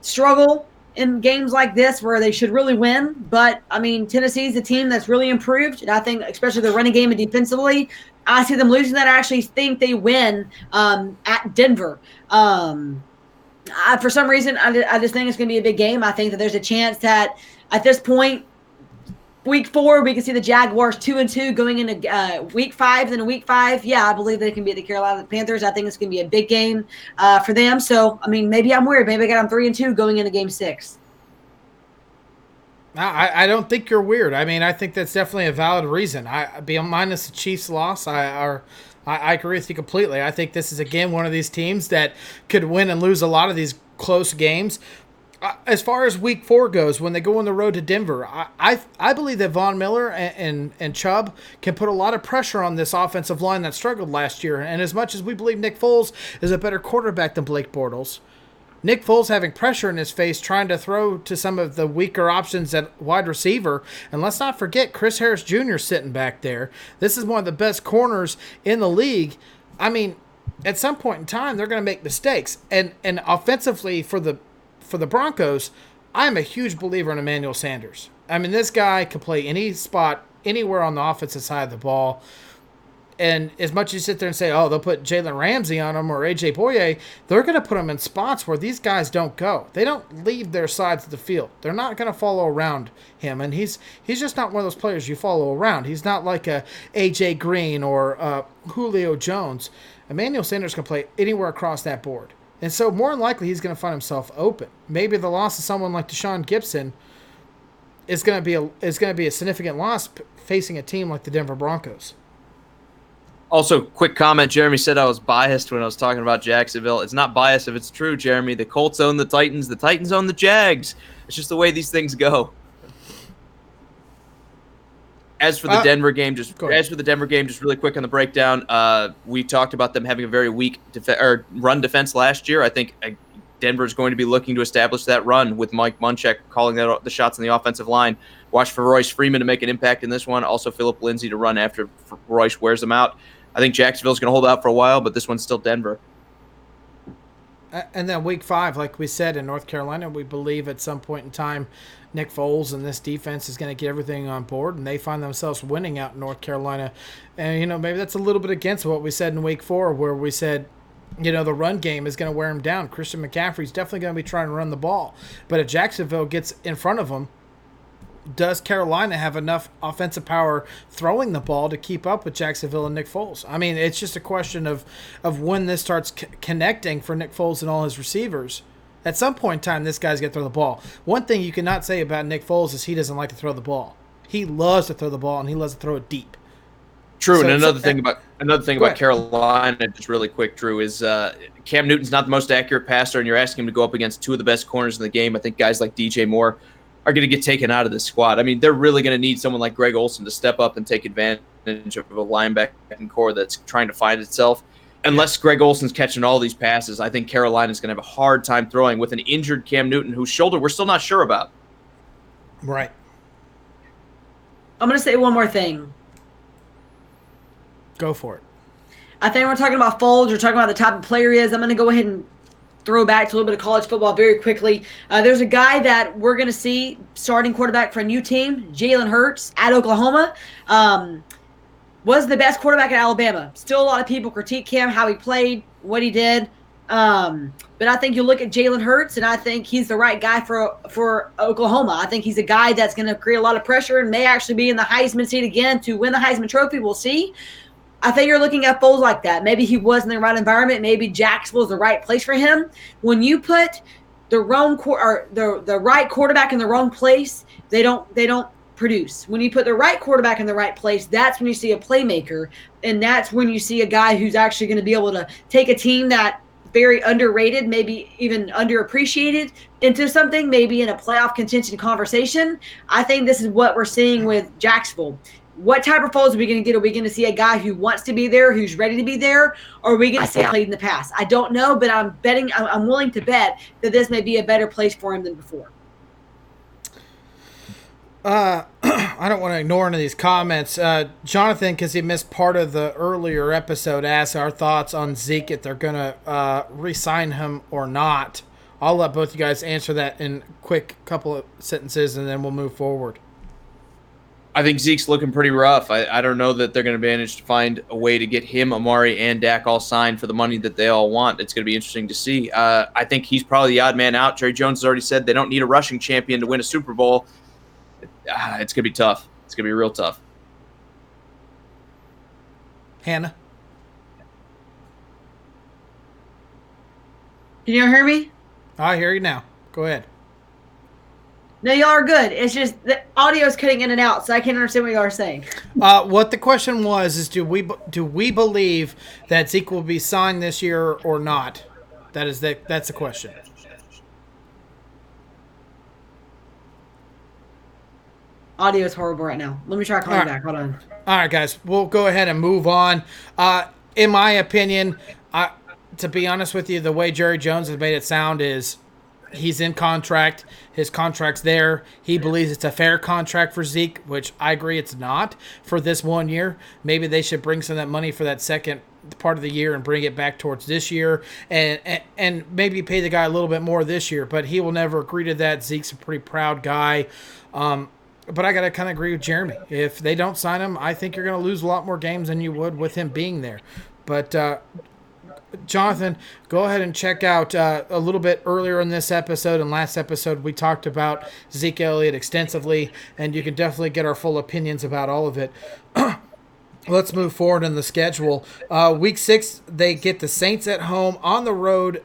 struggle in games like this where they should really win. But, I mean, Tennessee's a team that's really improved. And I think especially the running game and defensively, I see them losing that. I actually think they win at Denver. For some reason, I just think it's going to be a big game. I think that there's a chance that at this point, Week 4, we can see the Jaguars 2-2 going into Week 5. Then in Week 5, yeah, I believe they can beat the Carolina Panthers. I think it's going to be a big game for them. So, I mean, maybe I'm weird. Maybe I got them 3-2 going into Game 6. I don't think you're weird. I mean, I think that's definitely a valid reason. Minus the Chiefs' loss, I agree with you completely. I think this is, again, one of these teams that could win and lose a lot of these close games. As far as Week 4 goes, when they go on the road to Denver, I believe that Von Miller and Chubb can put a lot of pressure on this offensive line that struggled last year. And as much as we believe Nick Foles is a better quarterback than Blake Bortles, Nick Foles having pressure in his face trying to throw to some of the weaker options at wide receiver. And let's not forget Chris Harris Jr. sitting back there. This is one of the best corners in the league. I mean, at some point in time, they're going to make mistakes. And offensively for the Broncos, I'm a huge believer in Emmanuel Sanders. I mean, this guy can play any spot, anywhere on the offensive side of the ball. And as much as you sit there and say, oh, they'll put Jalen Ramsey on him or A.J. Boye, they're going to put him in spots where these guys don't go. They don't leave their sides of the field. They're not going to follow around him. And he's just not one of those players you follow around. He's not like a A.J. Green or Julio Jones. Emmanuel Sanders can play anywhere across that board. And so more than likely he's going to find himself open. Maybe the loss of someone like Deshaun Gibson is going to be a significant loss facing a team like the Denver Broncos. Also, quick comment. Jeremy said I was biased when I was talking about Jacksonville. It's not biased if it's true, Jeremy. The Colts own the Titans. The Titans own the Jags. It's just the way these things go. As for the Denver game, just really quick on the breakdown. We talked about them having a very weak run defense last year. I think Denver is going to be looking to establish that run with Mike Munchak calling the shots on the offensive line. Watch for Royce Freeman to make an impact in this one. Also, Phillip Lindsay to run after Royce wears them out. I think Jacksonville's going to hold out for a while, but this one's still Denver. And then Week 5, like we said, in North Carolina, we believe at some point in time Nick Foles and this defense is going to get everything on board, and they find themselves winning out in North Carolina. And, maybe that's a little bit against what we said in Week 4, where we said, the run game is going to wear him down. Christian McCaffrey's definitely going to be trying to run the ball. But if Jacksonville gets in front of him, does Carolina have enough offensive power throwing the ball to keep up with Jacksonville and Nick Foles? I mean, it's just a question of when this starts connecting for Nick Foles and all his receivers. At some point in time, this guy's going to throw the ball. One thing you cannot say about Nick Foles is he doesn't like to throw the ball. He loves to throw the ball, and he loves to throw it deep. True, so and another thing about Carolina, just really quick, Drew, is Cam Newton's not the most accurate passer, and you're asking him to go up against two of the best corners in the game. I think guys like DJ Moore are going to get taken out of this squad. I mean, they're really going to need someone like Greg Olsen to step up and take advantage of a linebacking core that's trying to find itself. Unless Greg Olsen's catching all these passes, I think Carolina's going to have a hard time throwing with an injured Cam Newton whose shoulder we're still not sure about. Right. I'm going to say one more thing. Go for it. I think we're talking about Foles. We're talking about the type of player he is. I'm going to go ahead and throw back to a little bit of college football very quickly. There's a guy that we're going to see starting quarterback for a new team, Jalen Hurts at Oklahoma. Was the best quarterback at Alabama. Still a lot of people critique him, how he played, what he did. But I think you look at Jalen Hurts, and I think he's the right guy for Oklahoma. I think he's a guy that's going to create a lot of pressure and may actually be in the Heisman seat again to win the Heisman Trophy. We'll see. I think you're looking at Foles like that. Maybe he was in the right environment. Maybe Jacksonville is the right place for him. When you put the right quarterback in the wrong place, they don't produce. When you put the right quarterback in the right place, that's when you see a playmaker, and that's when you see a guy who's actually going to be able to take a team that very underrated, maybe even underappreciated, into something, maybe in a playoff contention conversation. I think this is what we're seeing with Jacksonville. What type of Foles are we going to get? Are we going to see a guy who wants to be there, who's ready to be there, or are we going to see played in the past? I don't know, but I'm willing to bet that this may be a better place for him than before. I don't want to ignore any of these comments. Jonathan, because he missed part of the earlier episode, asked our thoughts on Zeke, if they're going to re-sign him or not, I'll let both you guys answer that in a quick couple of sentences, and then we'll move forward. I think Zeke's looking pretty rough. I don't know that they're going to manage to find a way to get him, Amari, and Dak all signed for the money that they all want. It's going to be interesting to see. I think he's probably the odd man out. Jerry Jones has already said they don't need a rushing champion to win a Super Bowl. It's going to be tough. It's going to be real tough. Hannah? Can you hear me? I hear you now. Go ahead. No, y'all are good. It's just the audio's cutting in and out, so I can't understand what y'all are saying. What the question was is, do we believe that Zeke will be signed this year or not? That's the question. Audio is horrible right now. Let me try calling back. Hold on. All right, guys, we'll go ahead and move on. In my opinion, to be honest with you, the way Jerry Jones has made it sound is he's in contract. His contract's there. He believes it's a fair contract for Zeke, which I agree it's not for this 1 year. Maybe they should bring some of that money for that second part of the year and bring it back towards this year and maybe pay the guy a little bit more this year, but he will never agree to that. Zeke's a pretty proud guy. But I got to kind of agree with Jeremy. If they don't sign him, I think you're going to lose a lot more games than you would with him being there. But Jonathan, go ahead and check out a little bit earlier in this episode and last episode. We talked about Zeke Elliott extensively, and you can definitely get our full opinions about all of it. Let's move forward in the schedule. Week 6, they get the Saints at home. On the road,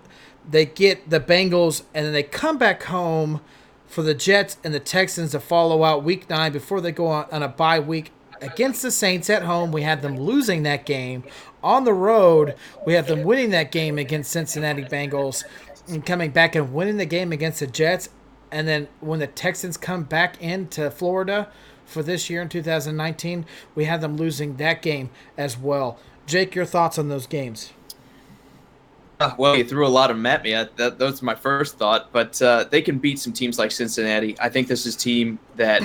they get the Bengals, and then they come back home for the Jets and the Texans to follow out Week 9 before they go on a bye week against the Saints at home. We had them losing that game. On the road, we have them winning that game against Cincinnati Bengals and coming back and winning the game against the Jets. And then when the Texans come back into Florida for this year in 2019, we had them losing that game as well. Jake, your thoughts on those games? Well, you threw a lot of them at me. That was my first thought. But they can beat some teams like Cincinnati. I think this is a team that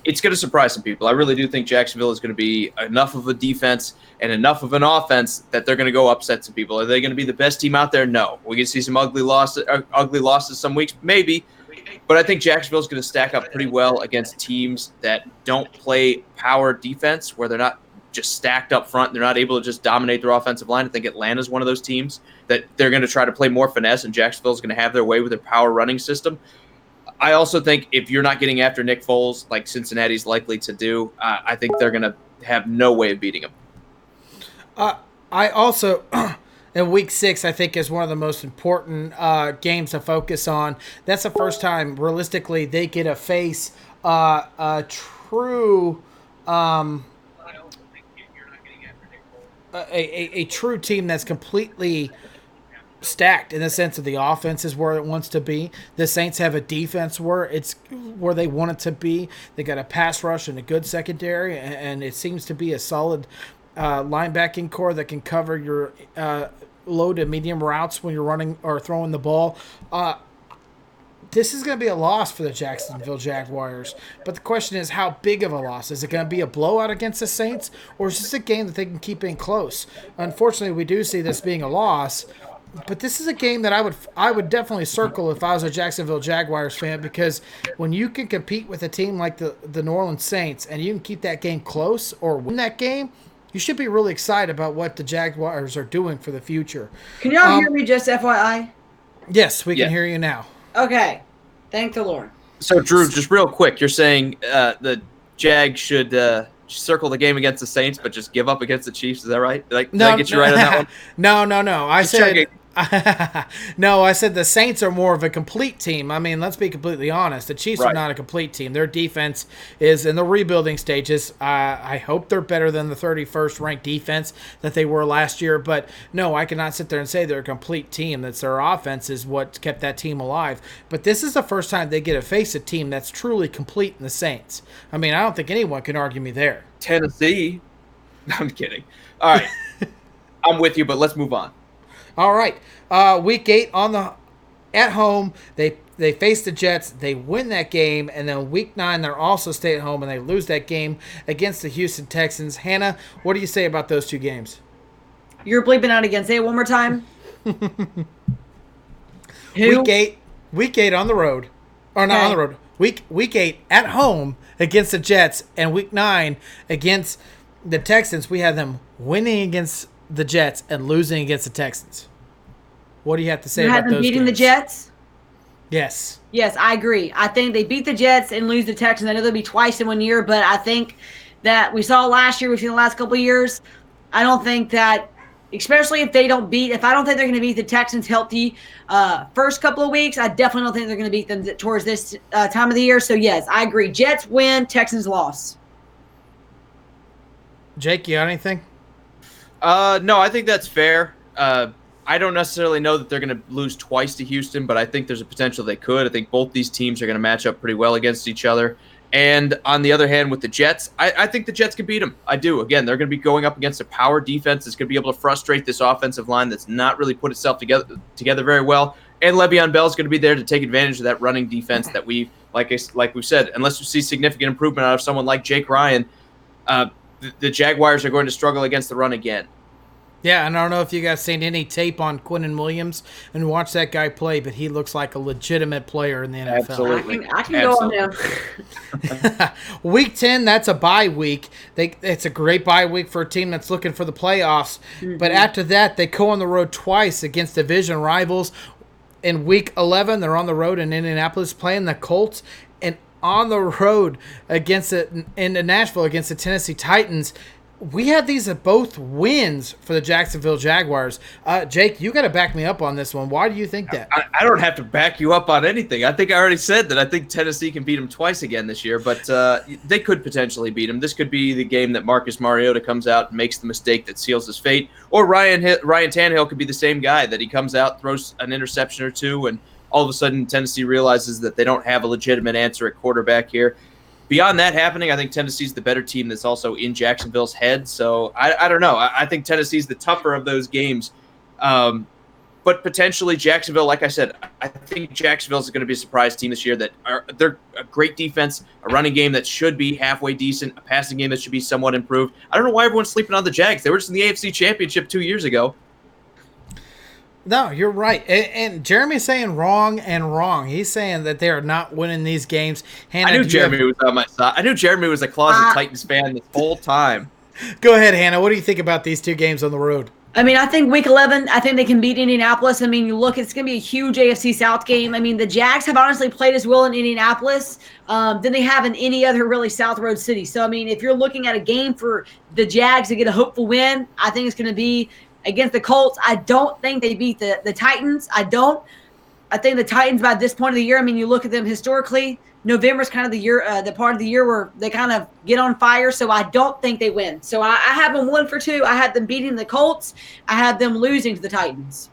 it's going to surprise some people. I really do think Jacksonville is going to be enough of a defense and enough of an offense that they're going to go upset some people. Are they going to be the best team out there? No. We can see some ugly losses some weeks, maybe. But I think Jacksonville is going to stack up pretty well against teams that don't play power defense, where they're not just stacked up front. They're not able to just dominate their offensive line. I think Atlanta's one of those teams that they're going to try to play more finesse, and Jacksonville's going to have their way with their power running system. I also think if you're not getting after Nick Foles like Cincinnati's likely to do, I think they're going to have no way of beating him. I also, in Week 6, I think is one of the most important games to focus on. That's the first time, realistically, they get to face a true a true team that's completely stacked in the sense of the offense is where it wants to be. The Saints have a defense where they want it to be. They got a pass rush and a good secondary, and it seems to be a solid linebacking core that can cover your low to medium routes when you're running or throwing the ball. This is going to be a loss for the Jacksonville Jaguars. But the question is, how big of a loss? Is it going to be a blowout against the Saints, or is this a game that they can keep in close? Unfortunately, we do see this being a loss. But this is a game that I would definitely circle if I was a Jacksonville Jaguars fan, because when you can compete with a team like the New Orleans Saints and you can keep that game close or win that game, you should be really excited about what the Jaguars are doing for the future. Can y'all hear me, just FYI? Yes, we can hear you now. Okay. Thank the Lord. So, Drew, just real quick, you're saying the Jags should circle the game against the Saints, but just give up against the Chiefs. Is that right? Did I get you right on that one? No. I said no, I said the Saints are more of a complete team. I mean, let's be completely honest. The Chiefs are not a complete team. Their defense is in the rebuilding stages. I hope they're better than the 31st ranked defense that they were last year. But no, I cannot sit there and say they're a complete team. That's their offense is what kept that team alive. But this is the first time they get to face a team that's truly complete in the Saints. I mean, I don't think anyone can argue me there. Tennessee. No, I'm kidding. All right. I'm with you, but let's move on. All right, Week 8 at home, they face the Jets, they win that game, and then Week 9 they're also stay at home and they lose that game against the Houston Texans. Hannah, what do you say about those two games? You're bleeping out again. Say it one more time. Who? Week 8 on the road, or not on the road. Week 8 at home against the Jets, and Week 9 against the Texans. We have them winning against the Jets and losing against the Texans. What do you have to say about those games? You have them beating the Jets? Yes. Yes, I agree. I think they beat the Jets and lose the Texans. I know they'll be twice in 1 year, but I think that we saw last year, we've seen the last couple of years. I don't think that, especially if I don't think they're going to beat the Texans healthy first couple of weeks, I definitely don't think they're going to beat them towards this time of the year. So, yes, I agree. Jets win, Texans loss. Jake, you got anything? No, I think that's fair. I don't necessarily know that they're going to lose twice to Houston, but I think there's a potential they could. I think both these teams are going to match up pretty well against each other. And on the other hand, with the Jets, I think the Jets can beat them. I do. Again, they're going to be going up against a power defense that's going to be able to frustrate this offensive line that's not really put itself together very well. And Le'Veon Bell is going to be there to take advantage of that running defense that we, like we said, unless we see significant improvement out of someone like Jake Ryan, the Jaguars are going to struggle against the run again. Yeah, and I don't know if you guys seen any tape on Quinnen Williams and watch that guy play, but he looks like a legitimate player in the NFL. Absolutely. I can go on him. Week 10, that's a bye week. It's a great bye week for a team that's looking for the playoffs. Mm-hmm. But after that, they go on the road twice against division rivals. In Week 11, they're on the road in Indianapolis playing the Colts, and on the road in Nashville against the Tennessee Titans. We had these at both wins for the Jacksonville Jaguars. Jake, you got to back me up on this one. Why do you think that? I don't have to back you up on anything. I think I already said that I think Tennessee can beat them twice again this year, but they could potentially beat them. This could be the game that Marcus Mariota comes out and makes the mistake that seals his fate, or Ryan Tannehill could be the same guy, that he comes out, throws an interception or two, and all of a sudden Tennessee realizes that they don't have a legitimate answer at quarterback here. Beyond that happening, I think Tennessee's the better team that's also in Jacksonville's head. So I don't know. I think Tennessee's the tougher of those games. But potentially Jacksonville, like I said, I think Jacksonville's going to be a surprise team this year. They're a great defense, a running game that should be halfway decent, a passing game that should be somewhat improved. I don't know why everyone's sleeping on the Jags. They were just in the AFC Championship 2 years ago. No, you're right. And Jeremy's saying wrong and wrong. He's saying that they are not winning these games. Hannah, I knew Jeremy was on my side. I knew Jeremy was a closet Titans fan this whole time. Go ahead, Hannah. What do you think about these two games on the road? I mean, I think Week 11, I think they can beat Indianapolis. I mean, you look, it's going to be a huge AFC South game. I mean, the Jags have honestly played as well in Indianapolis than they have in any other really South Road city. So, I mean, if you're looking at a game for the Jags to get a hopeful win, I think it's going to be against the Colts. I don't think they beat the Titans. I think the Titans by this point of the year, I mean, you look at them historically, November's kind of the year, the part of the year where they kind of get on fire. So I don't think they win. So I have them 1-2. I had them beating the Colts. I had them losing to the Titans.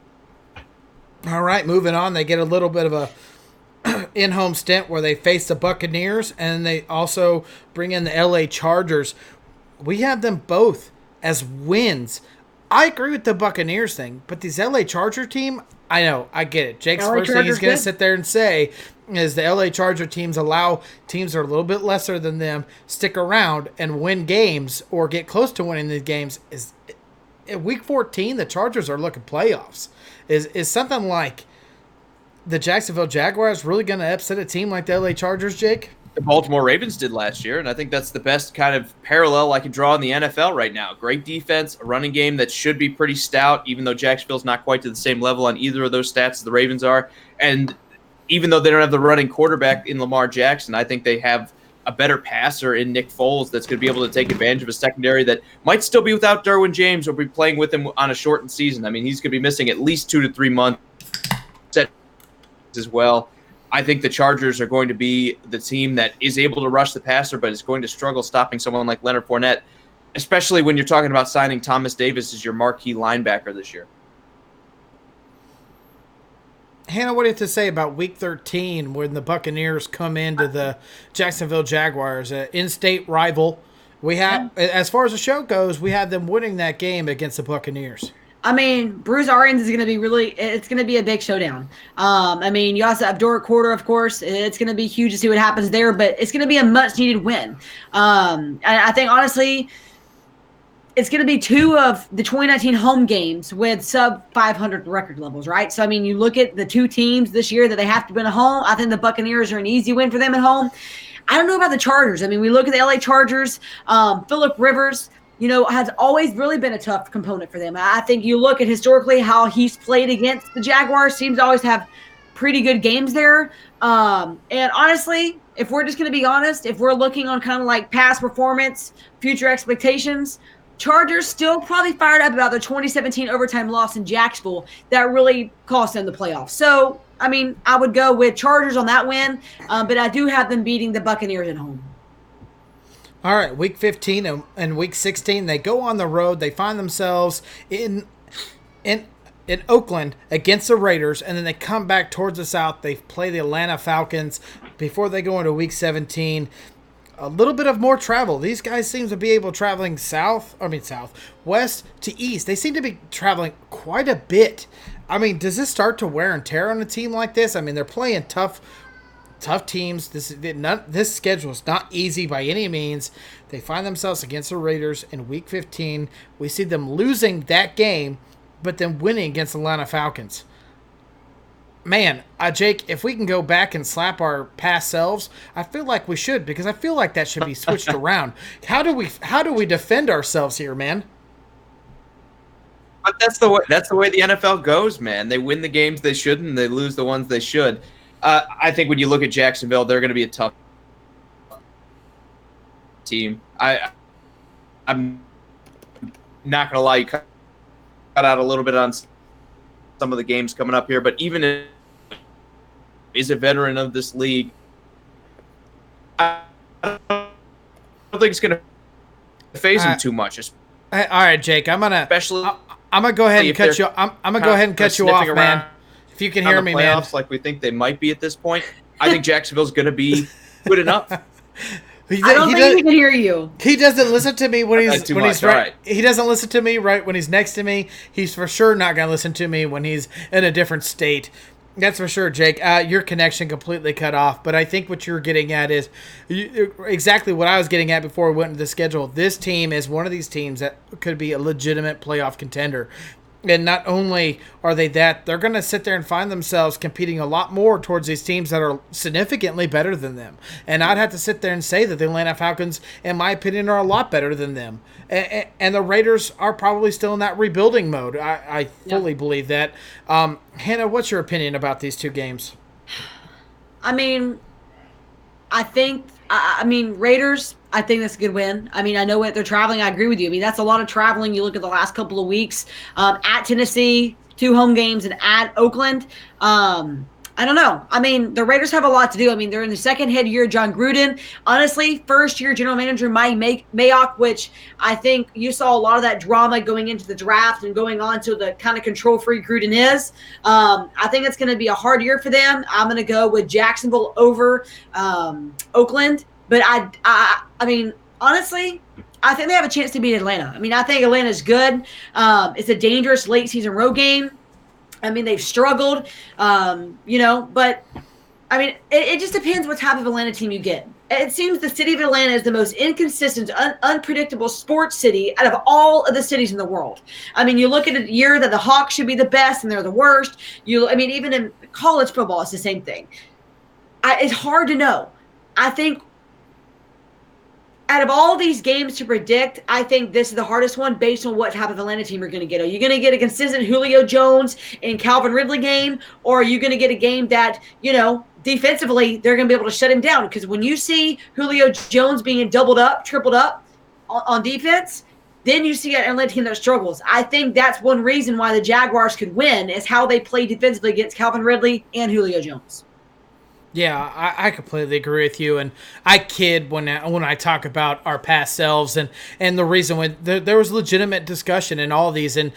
All right, moving on. They get a little bit of a in-home stint where they face the Buccaneers, and they also bring in the LA Chargers. We have them both as wins. I agree with the Buccaneers thing, but this LA Charger team, I know, I get it. Jake's first thing he's going to sit there and say is the LA Charger teams allow teams that are a little bit lesser than them stick around and win games or get close to winning these games. Is in Week 14, the Chargers are looking playoffs. Is something like the Jacksonville Jaguars really going to upset a team like the LA Chargers, Jake? The Baltimore Ravens did last year, and I think that's the best kind of parallel I can draw in the NFL right now. Great defense, a running game that should be pretty stout, even though Jacksonville's not quite to the same level on either of those stats as the Ravens are. And even though they don't have the running quarterback in Lamar Jackson, I think they have a better passer in Nick Foles that's going to be able to take advantage of a secondary that might still be without Derwin James or be playing with him on a shortened season. I mean, he's going to be missing at least 2 to 3 months as well. I think the Chargers are going to be the team that is able to rush the passer, but is going to struggle stopping someone like Leonard Fournette, especially when you're talking about signing Thomas Davis as your marquee linebacker this year. Hannah, what do you have to say about Week 13 when the Buccaneers come into the Jacksonville Jaguars, an in-state rival? We have, as far as the show goes, we have them winning that game against the Buccaneers. I mean, Bruce Arians is going to be it's going to be a big showdown. I mean, you also have Dorett Quarter, of course. It's going to be huge to see what happens there, but it's going to be a much-needed win. And I think, honestly, it's going to be 2 of the 2019 home games with sub 500 record levels, right? So, I mean, you look at the 2 teams this year that they have to win at home. I think the Buccaneers are an easy win for them at home. I don't know about the Chargers. I mean, we look at the LA Chargers. Phillip Rivers, has always really been a tough component for them. I think you look at historically how he's played against the Jaguars, seems to always have pretty good games there. And honestly, if we're just going to be honest, if we're looking on kind of like past performance, future expectations, Chargers still probably fired up about the 2017 overtime loss in Jacksonville that really cost them the playoffs. So, I mean, I would go with Chargers on that win, but I do have them beating the Buccaneers at home. All right, week 15 and week 16, they go on the road. They find themselves in Oakland against the Raiders, and then they come back towards the south. They play the Atlanta Falcons before they go into week 17. A little bit of more travel. These guys seem to be able traveling west to east. They seem to be traveling quite a bit. I mean, does this start to wear and tear on a team like this? I mean, they're playing tough teams. This schedule is not easy by any means. They find themselves against the Raiders in week 15. We see them losing that game, but then winning against the Atlanta Falcons. Man, Jake, if we can go back and slap our past selves, I feel like we should, because I feel like that should be switched around. How do we defend ourselves here, man? But that's the way the NFL goes, man. They win the games they shouldn't, and they lose the ones they should. I think when you look at Jacksonville, they're going to be a tough team. I'm not going to lie, you cut out a little bit on some of the games coming up here, but even if is a veteran of this league, I don't think it's going to phase him too much. All right, Jake, I'm gonna go ahead and cut you. I'm gonna go ahead and cut you off, man. If you can hear me, man. Like we think they might be at this point, I think Jacksonville's going to be good enough. I don't think he can hear you. He doesn't listen to me when he's right. Right. He doesn't listen to me right when he's next to me. He's for sure not going to listen to me when he's in a different state. That's for sure, Jake. Your connection completely cut off. But I think what you're getting at is exactly what I was getting at before we went into the schedule. This team is one of these teams that could be a legitimate playoff contender. And not only are they that, they're going to sit there and find themselves competing a lot more towards these teams that are significantly better than them. And I'd have to sit there and say that the Atlanta Falcons, in my opinion, are a lot better than them. And the Raiders are probably still in that rebuilding mode. I fully believe that. Hannah, what's your opinion about these two games? I mean, Raiders, I think that's a good win. I mean, I know what they're traveling. I agree with you. I mean, that's a lot of traveling. You look at the last couple of weeks at Tennessee, 2 home games, and at Oakland. I don't know. I mean, the Raiders have a lot to do. I mean, they're in the second head year of John Gruden. Honestly, first-year general manager Mike Mayock, which I think you saw a lot of that drama going into the draft and going on to the kind of control-free Gruden is. I think it's going to be a hard year for them. I'm going to go with Jacksonville over Oakland. But I mean, honestly, I think they have a chance to beat Atlanta. I mean, I think Atlanta's good. It's a dangerous late-season road game. I mean, they've struggled, but, I mean, it just depends what type of Atlanta team you get. It seems the city of Atlanta is the most inconsistent, unpredictable sports city out of all of the cities in the world. I mean, you look at a year that the Hawks should be the best and they're the worst. Even in college football, it's the same thing. It's hard to know. I think out of all these games to predict, I think this is the hardest one based on what type of Atlanta team you're going to get. Are you going to get a consistent Julio Jones and Calvin Ridley game, or are you going to get a game that, defensively they're going to be able to shut him down? Because when you see Julio Jones being doubled up, tripled up on defense, then you see an Atlanta team that struggles. I think that's one reason why the Jaguars could win is how they play defensively against Calvin Ridley and Julio Jones. Yeah, I completely agree with you, and I kid when I talk about our past selves, and the reason when there was legitimate discussion in all these, and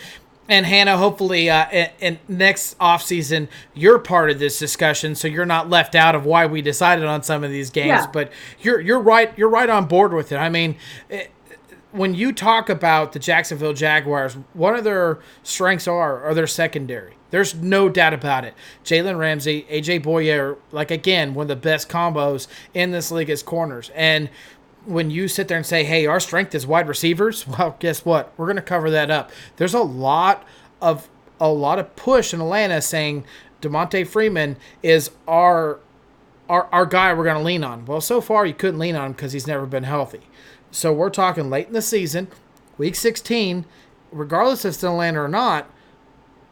Hannah, hopefully, in next offseason, you're part of this discussion, so you're not left out of why we decided on some of these games. Yeah. But you're right on board with it. I mean, when you talk about the Jacksonville Jaguars, one of their strengths are their secondary. There's no doubt about it. Jaylon Ramsey, A.J. Boyer, again, one of the best combos in this league as corners. And when you sit there and say, hey, our strength is wide receivers, well, guess what? We're going to cover that up. There's a lot of push in Atlanta saying Devontae Freeman is our guy we're going to lean on. Well, so far you couldn't lean on him because he's never been healthy. So we're talking late in the season, week 16, regardless if it's in Atlanta or not,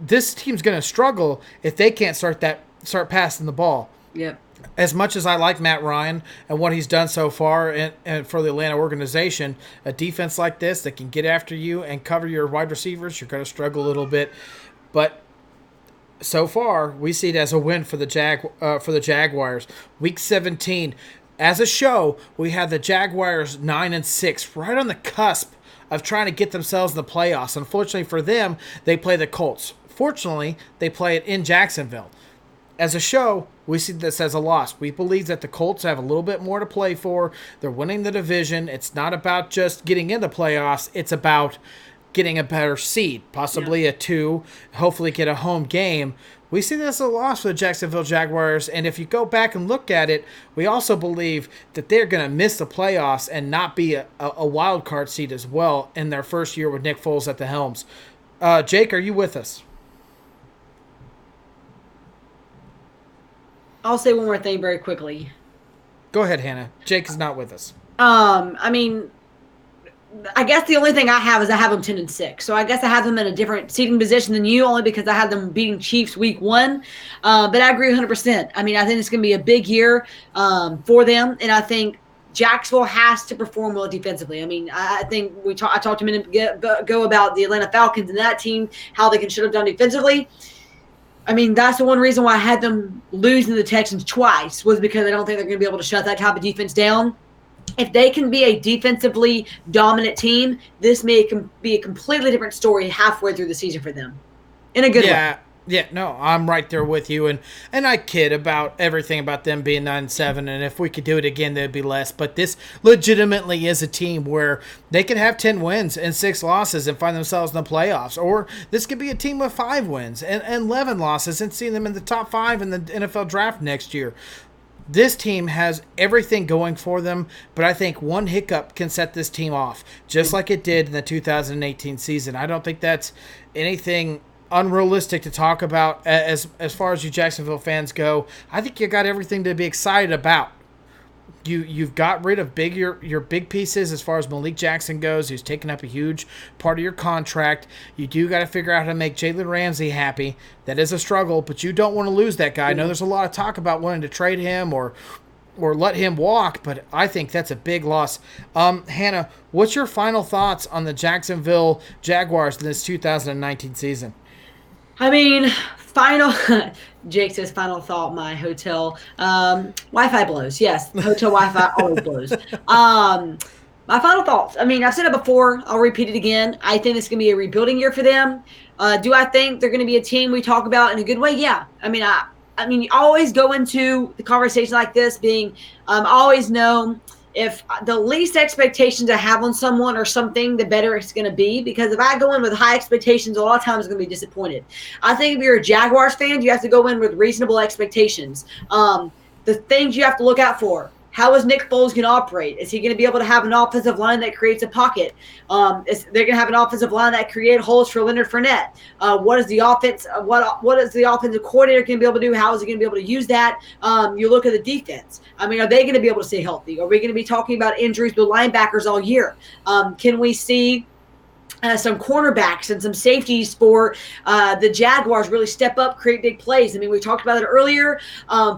this team's going to struggle if they can't start passing the ball. Yep. As much as I like Matt Ryan and what he's done so far and for the Atlanta organization, a defense like this that can get after you and cover your wide receivers, you're going to struggle a little bit. But so far, we see it as a win for the Jaguars. Week 17, as a show, we have the Jaguars 9-6, right on the cusp of trying to get themselves in the playoffs. Unfortunately for them, they play the Colts. Fortunately, they play it in Jacksonville. As a show, we see this as a loss. We believe that the Colts have a little bit more to play for. They're winning the division. It's not about just getting into playoffs. It's about getting a better seed, possibly a 2, hopefully get a home game. We see this as a loss for the Jacksonville Jaguars, and if you go back and look at it, we also believe that they're going to miss the playoffs and not be a wild card seed as well in their first year with Nick Foles at the helms. Jake, are you with us? I'll say one more thing very quickly. Go ahead, Hannah. Jake is not with us. I mean, I guess the only thing I have is I have them 10-6. So I guess I have them in a different seeding position than you, only because I have them beating Chiefs week 1. But I agree 100%. I mean, I think it's going to be a big year for them, and I think Jacksonville has to perform well defensively. I mean, I think I talked a minute ago about the Atlanta Falcons and that team, how they should have done defensively. I mean, that's the one reason why I had them losing the Texans twice, was because I don't think they're going to be able to shut that type of defense down. If they can be a defensively dominant team, this may be a completely different story halfway through the season for them, in a good way. Yeah, no, I'm right there with you, and I kid about everything about them being 9-7, and if we could do it again, there'd be less. But this legitimately is a team where they could have 10 wins and 6 losses and find themselves in the playoffs, or this could be a team with 5 wins and 11 losses and seeing them in the top 5 in the NFL draft next year. This team has everything going for them, but I think one hiccup can set this team off, just like it did in the 2018 season. I don't think that's anything unrealistic to talk about as far as you Jacksonville fans go. I think you got everything to be excited about. You've got rid of your big pieces as far as Malik Jackson goes, who's taken up a huge part of your contract. You do got to figure out how to make Jalen Ramsey happy. That is a struggle, but you don't want to lose that guy. I know there's a lot of talk about wanting to trade him or let him walk, but I think that's a big loss. Hannah, what's your final thoughts on the Jacksonville Jaguars in this 2019 season? I mean, Jake says final thought, my hotel. Wi-Fi blows. Yes, hotel Wi-Fi always blows. My final thoughts. I mean, I've said it before. I'll repeat it again. I think it's going to be a rebuilding year for them. Do I think they're going to be a team we talk about in a good way? Yeah. I mean, you always go into the conversation like this being, I always know if the least expectations I have on someone or something, the better it's going to be. Because if I go in with high expectations, a lot of times I'm going to be disappointed. I think if you're a Jaguars fan, you have to go in with reasonable expectations. The things you have to look out for. How is Nick Foles going to operate? Is he going to be able to have an offensive line that creates a pocket? They're going to have an offensive line that create holes for Leonard Fournette. What is the offense? What is the offensive coordinator going to be able to do? How is he going to be able to use that? You look at the defense. I mean, are they going to be able to stay healthy? Are we going to be talking about injuries with linebackers all year? Can we see some cornerbacks and some safeties for the Jaguars really step up, create big plays? I mean, we talked about it earlier.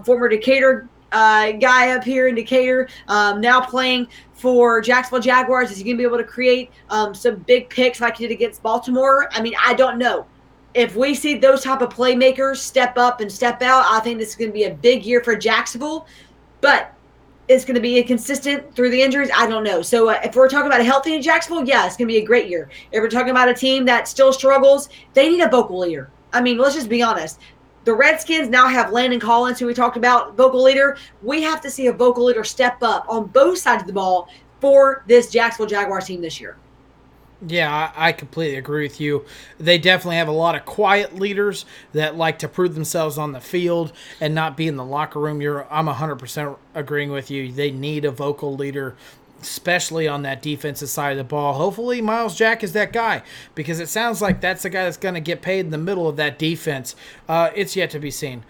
Former Decatur guy up here in Decatur, now playing for Jacksonville Jaguars. Is he going to be able to create some big picks like he did against Baltimore? I mean, I don't know. If we see those type of playmakers step up and step out, I think this is going to be a big year for Jacksonville. But it's going to be inconsistent through the injuries. I don't know. So if we're talking about a healthy in Jacksonville, yeah, it's going to be a great year. If we're talking about a team that still struggles, they need a vocal leader. I mean, let's just be honest. The Redskins now have Landon Collins, who we talked about, vocal leader. We have to see a vocal leader step up on both sides of the ball for this Jacksonville Jaguars team this year. Yeah, I completely agree with you. They definitely have a lot of quiet leaders that like to prove themselves on the field and not be in the locker room. I'm 100% agreeing with you. They need a vocal leader especially on that defensive side of the ball. Hopefully Miles Jack is that guy, because it sounds like that's the guy that's going to get paid in the middle of that defense. It's yet to be seen.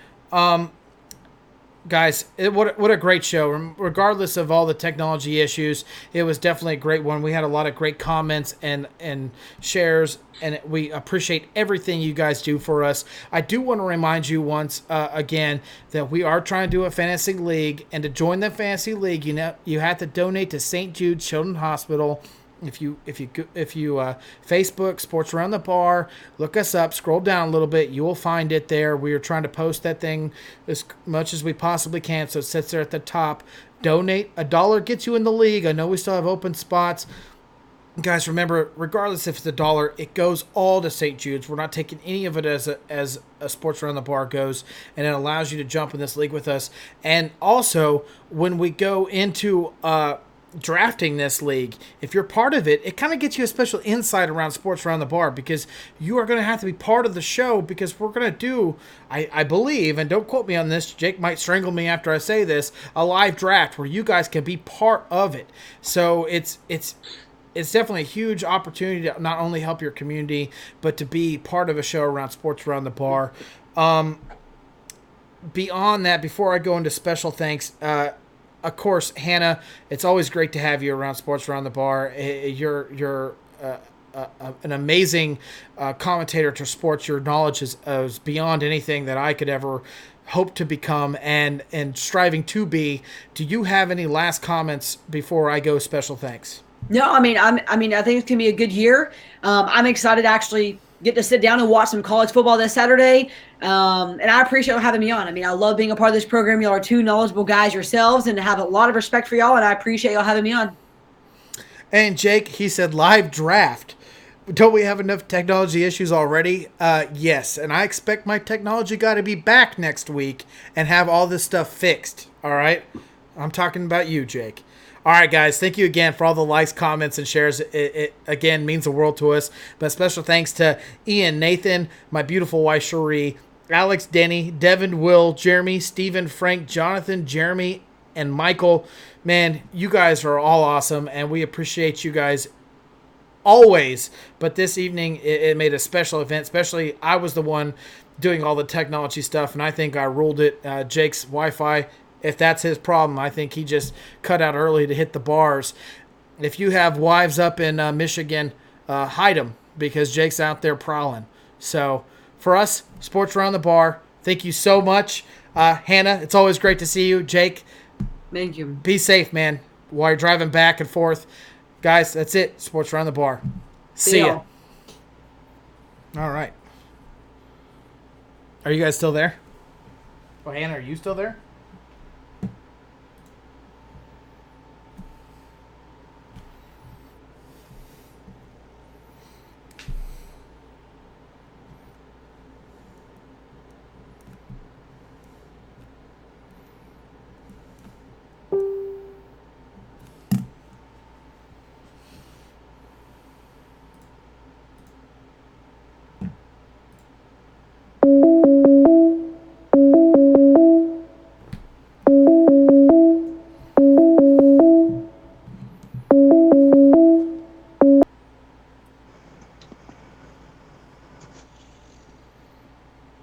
Guys, what a great show. Regardless of all the technology issues, it was definitely a great one. We had a lot of great comments and shares, and we appreciate everything you guys do for us. I do want to remind you once again that we are trying to do a fantasy league, and to join the fantasy league, you have to donate to St. Jude Children's Hospital. If you Facebook Sports Around the Bar, look us up, scroll down a little bit, you will find it there. We are trying to post that thing as much as we possibly can, so it sits there at the top. Donate. $1 gets you in the league. I know we still have open spots. Guys, remember, regardless if it's $1, it goes all to St. Jude's. We're not taking any of it as a Sports Around the Bar goes, and it allows you to jump in this league with us. And also, when we go into drafting this league, if you're part of it, it kind of gets you a special insight around Sports Around the Bar, because you are going to have to be part of the show, because we're going to do, I believe, and don't quote me on this, Jake might strangle me after I say this, a live draft where you guys can be part of it. So it's definitely a huge opportunity to not only help your community, but to be part of a show around Sports Around the Bar. Beyond that, before I go into special thanks, of course, Hannah, it's always great to have you around Sports Around the Bar. You're an amazing commentator to sports. Your knowledge is beyond anything that I could ever hope to become and striving to be. Do you have any last comments before I go special thanks? No, I mean, I think it's gonna be a good year. I'm excited to actually get to sit down and watch some college football this Saturday. And I appreciate you having me on. I mean, I love being a part of this program. Y'all are two knowledgeable guys yourselves, and have a lot of respect for y'all, and I appreciate y'all having me on. And Jake, he said live draft. Don't we have enough technology issues already? Yes, and I expect my technology guy to be back next week and have all this stuff fixed. All right? I'm talking about you, Jake. All right, guys, thank you again for all the likes, comments, and shares. It again, means the world to us. But special thanks to Ian, Nathan, my beautiful wife, Cherie, Alex, Denny, Devin, Will, Jeremy, Stephen, Frank, Jonathan, Jeremy, and Michael. Man, you guys are all awesome, and we appreciate you guys always. But this evening, it made a special event. Especially, I was the one doing all the technology stuff, and I think I ruled it. Jake's Wi-Fi, if that's his problem, I think he just cut out early to hit the bars. If you have wives up in Michigan, hide them, because Jake's out there prowling. So for us, Sports Around the Bar, thank you so much. Hannah, it's always great to see you. Jake, thank you. Be safe, man, while you're driving back and forth. Guys, that's it. Sports Around the Bar. See ya. All right. Are you guys still there? Oh, Hannah, are you still there?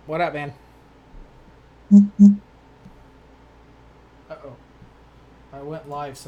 What up, man? Uh-oh. I went live somehow.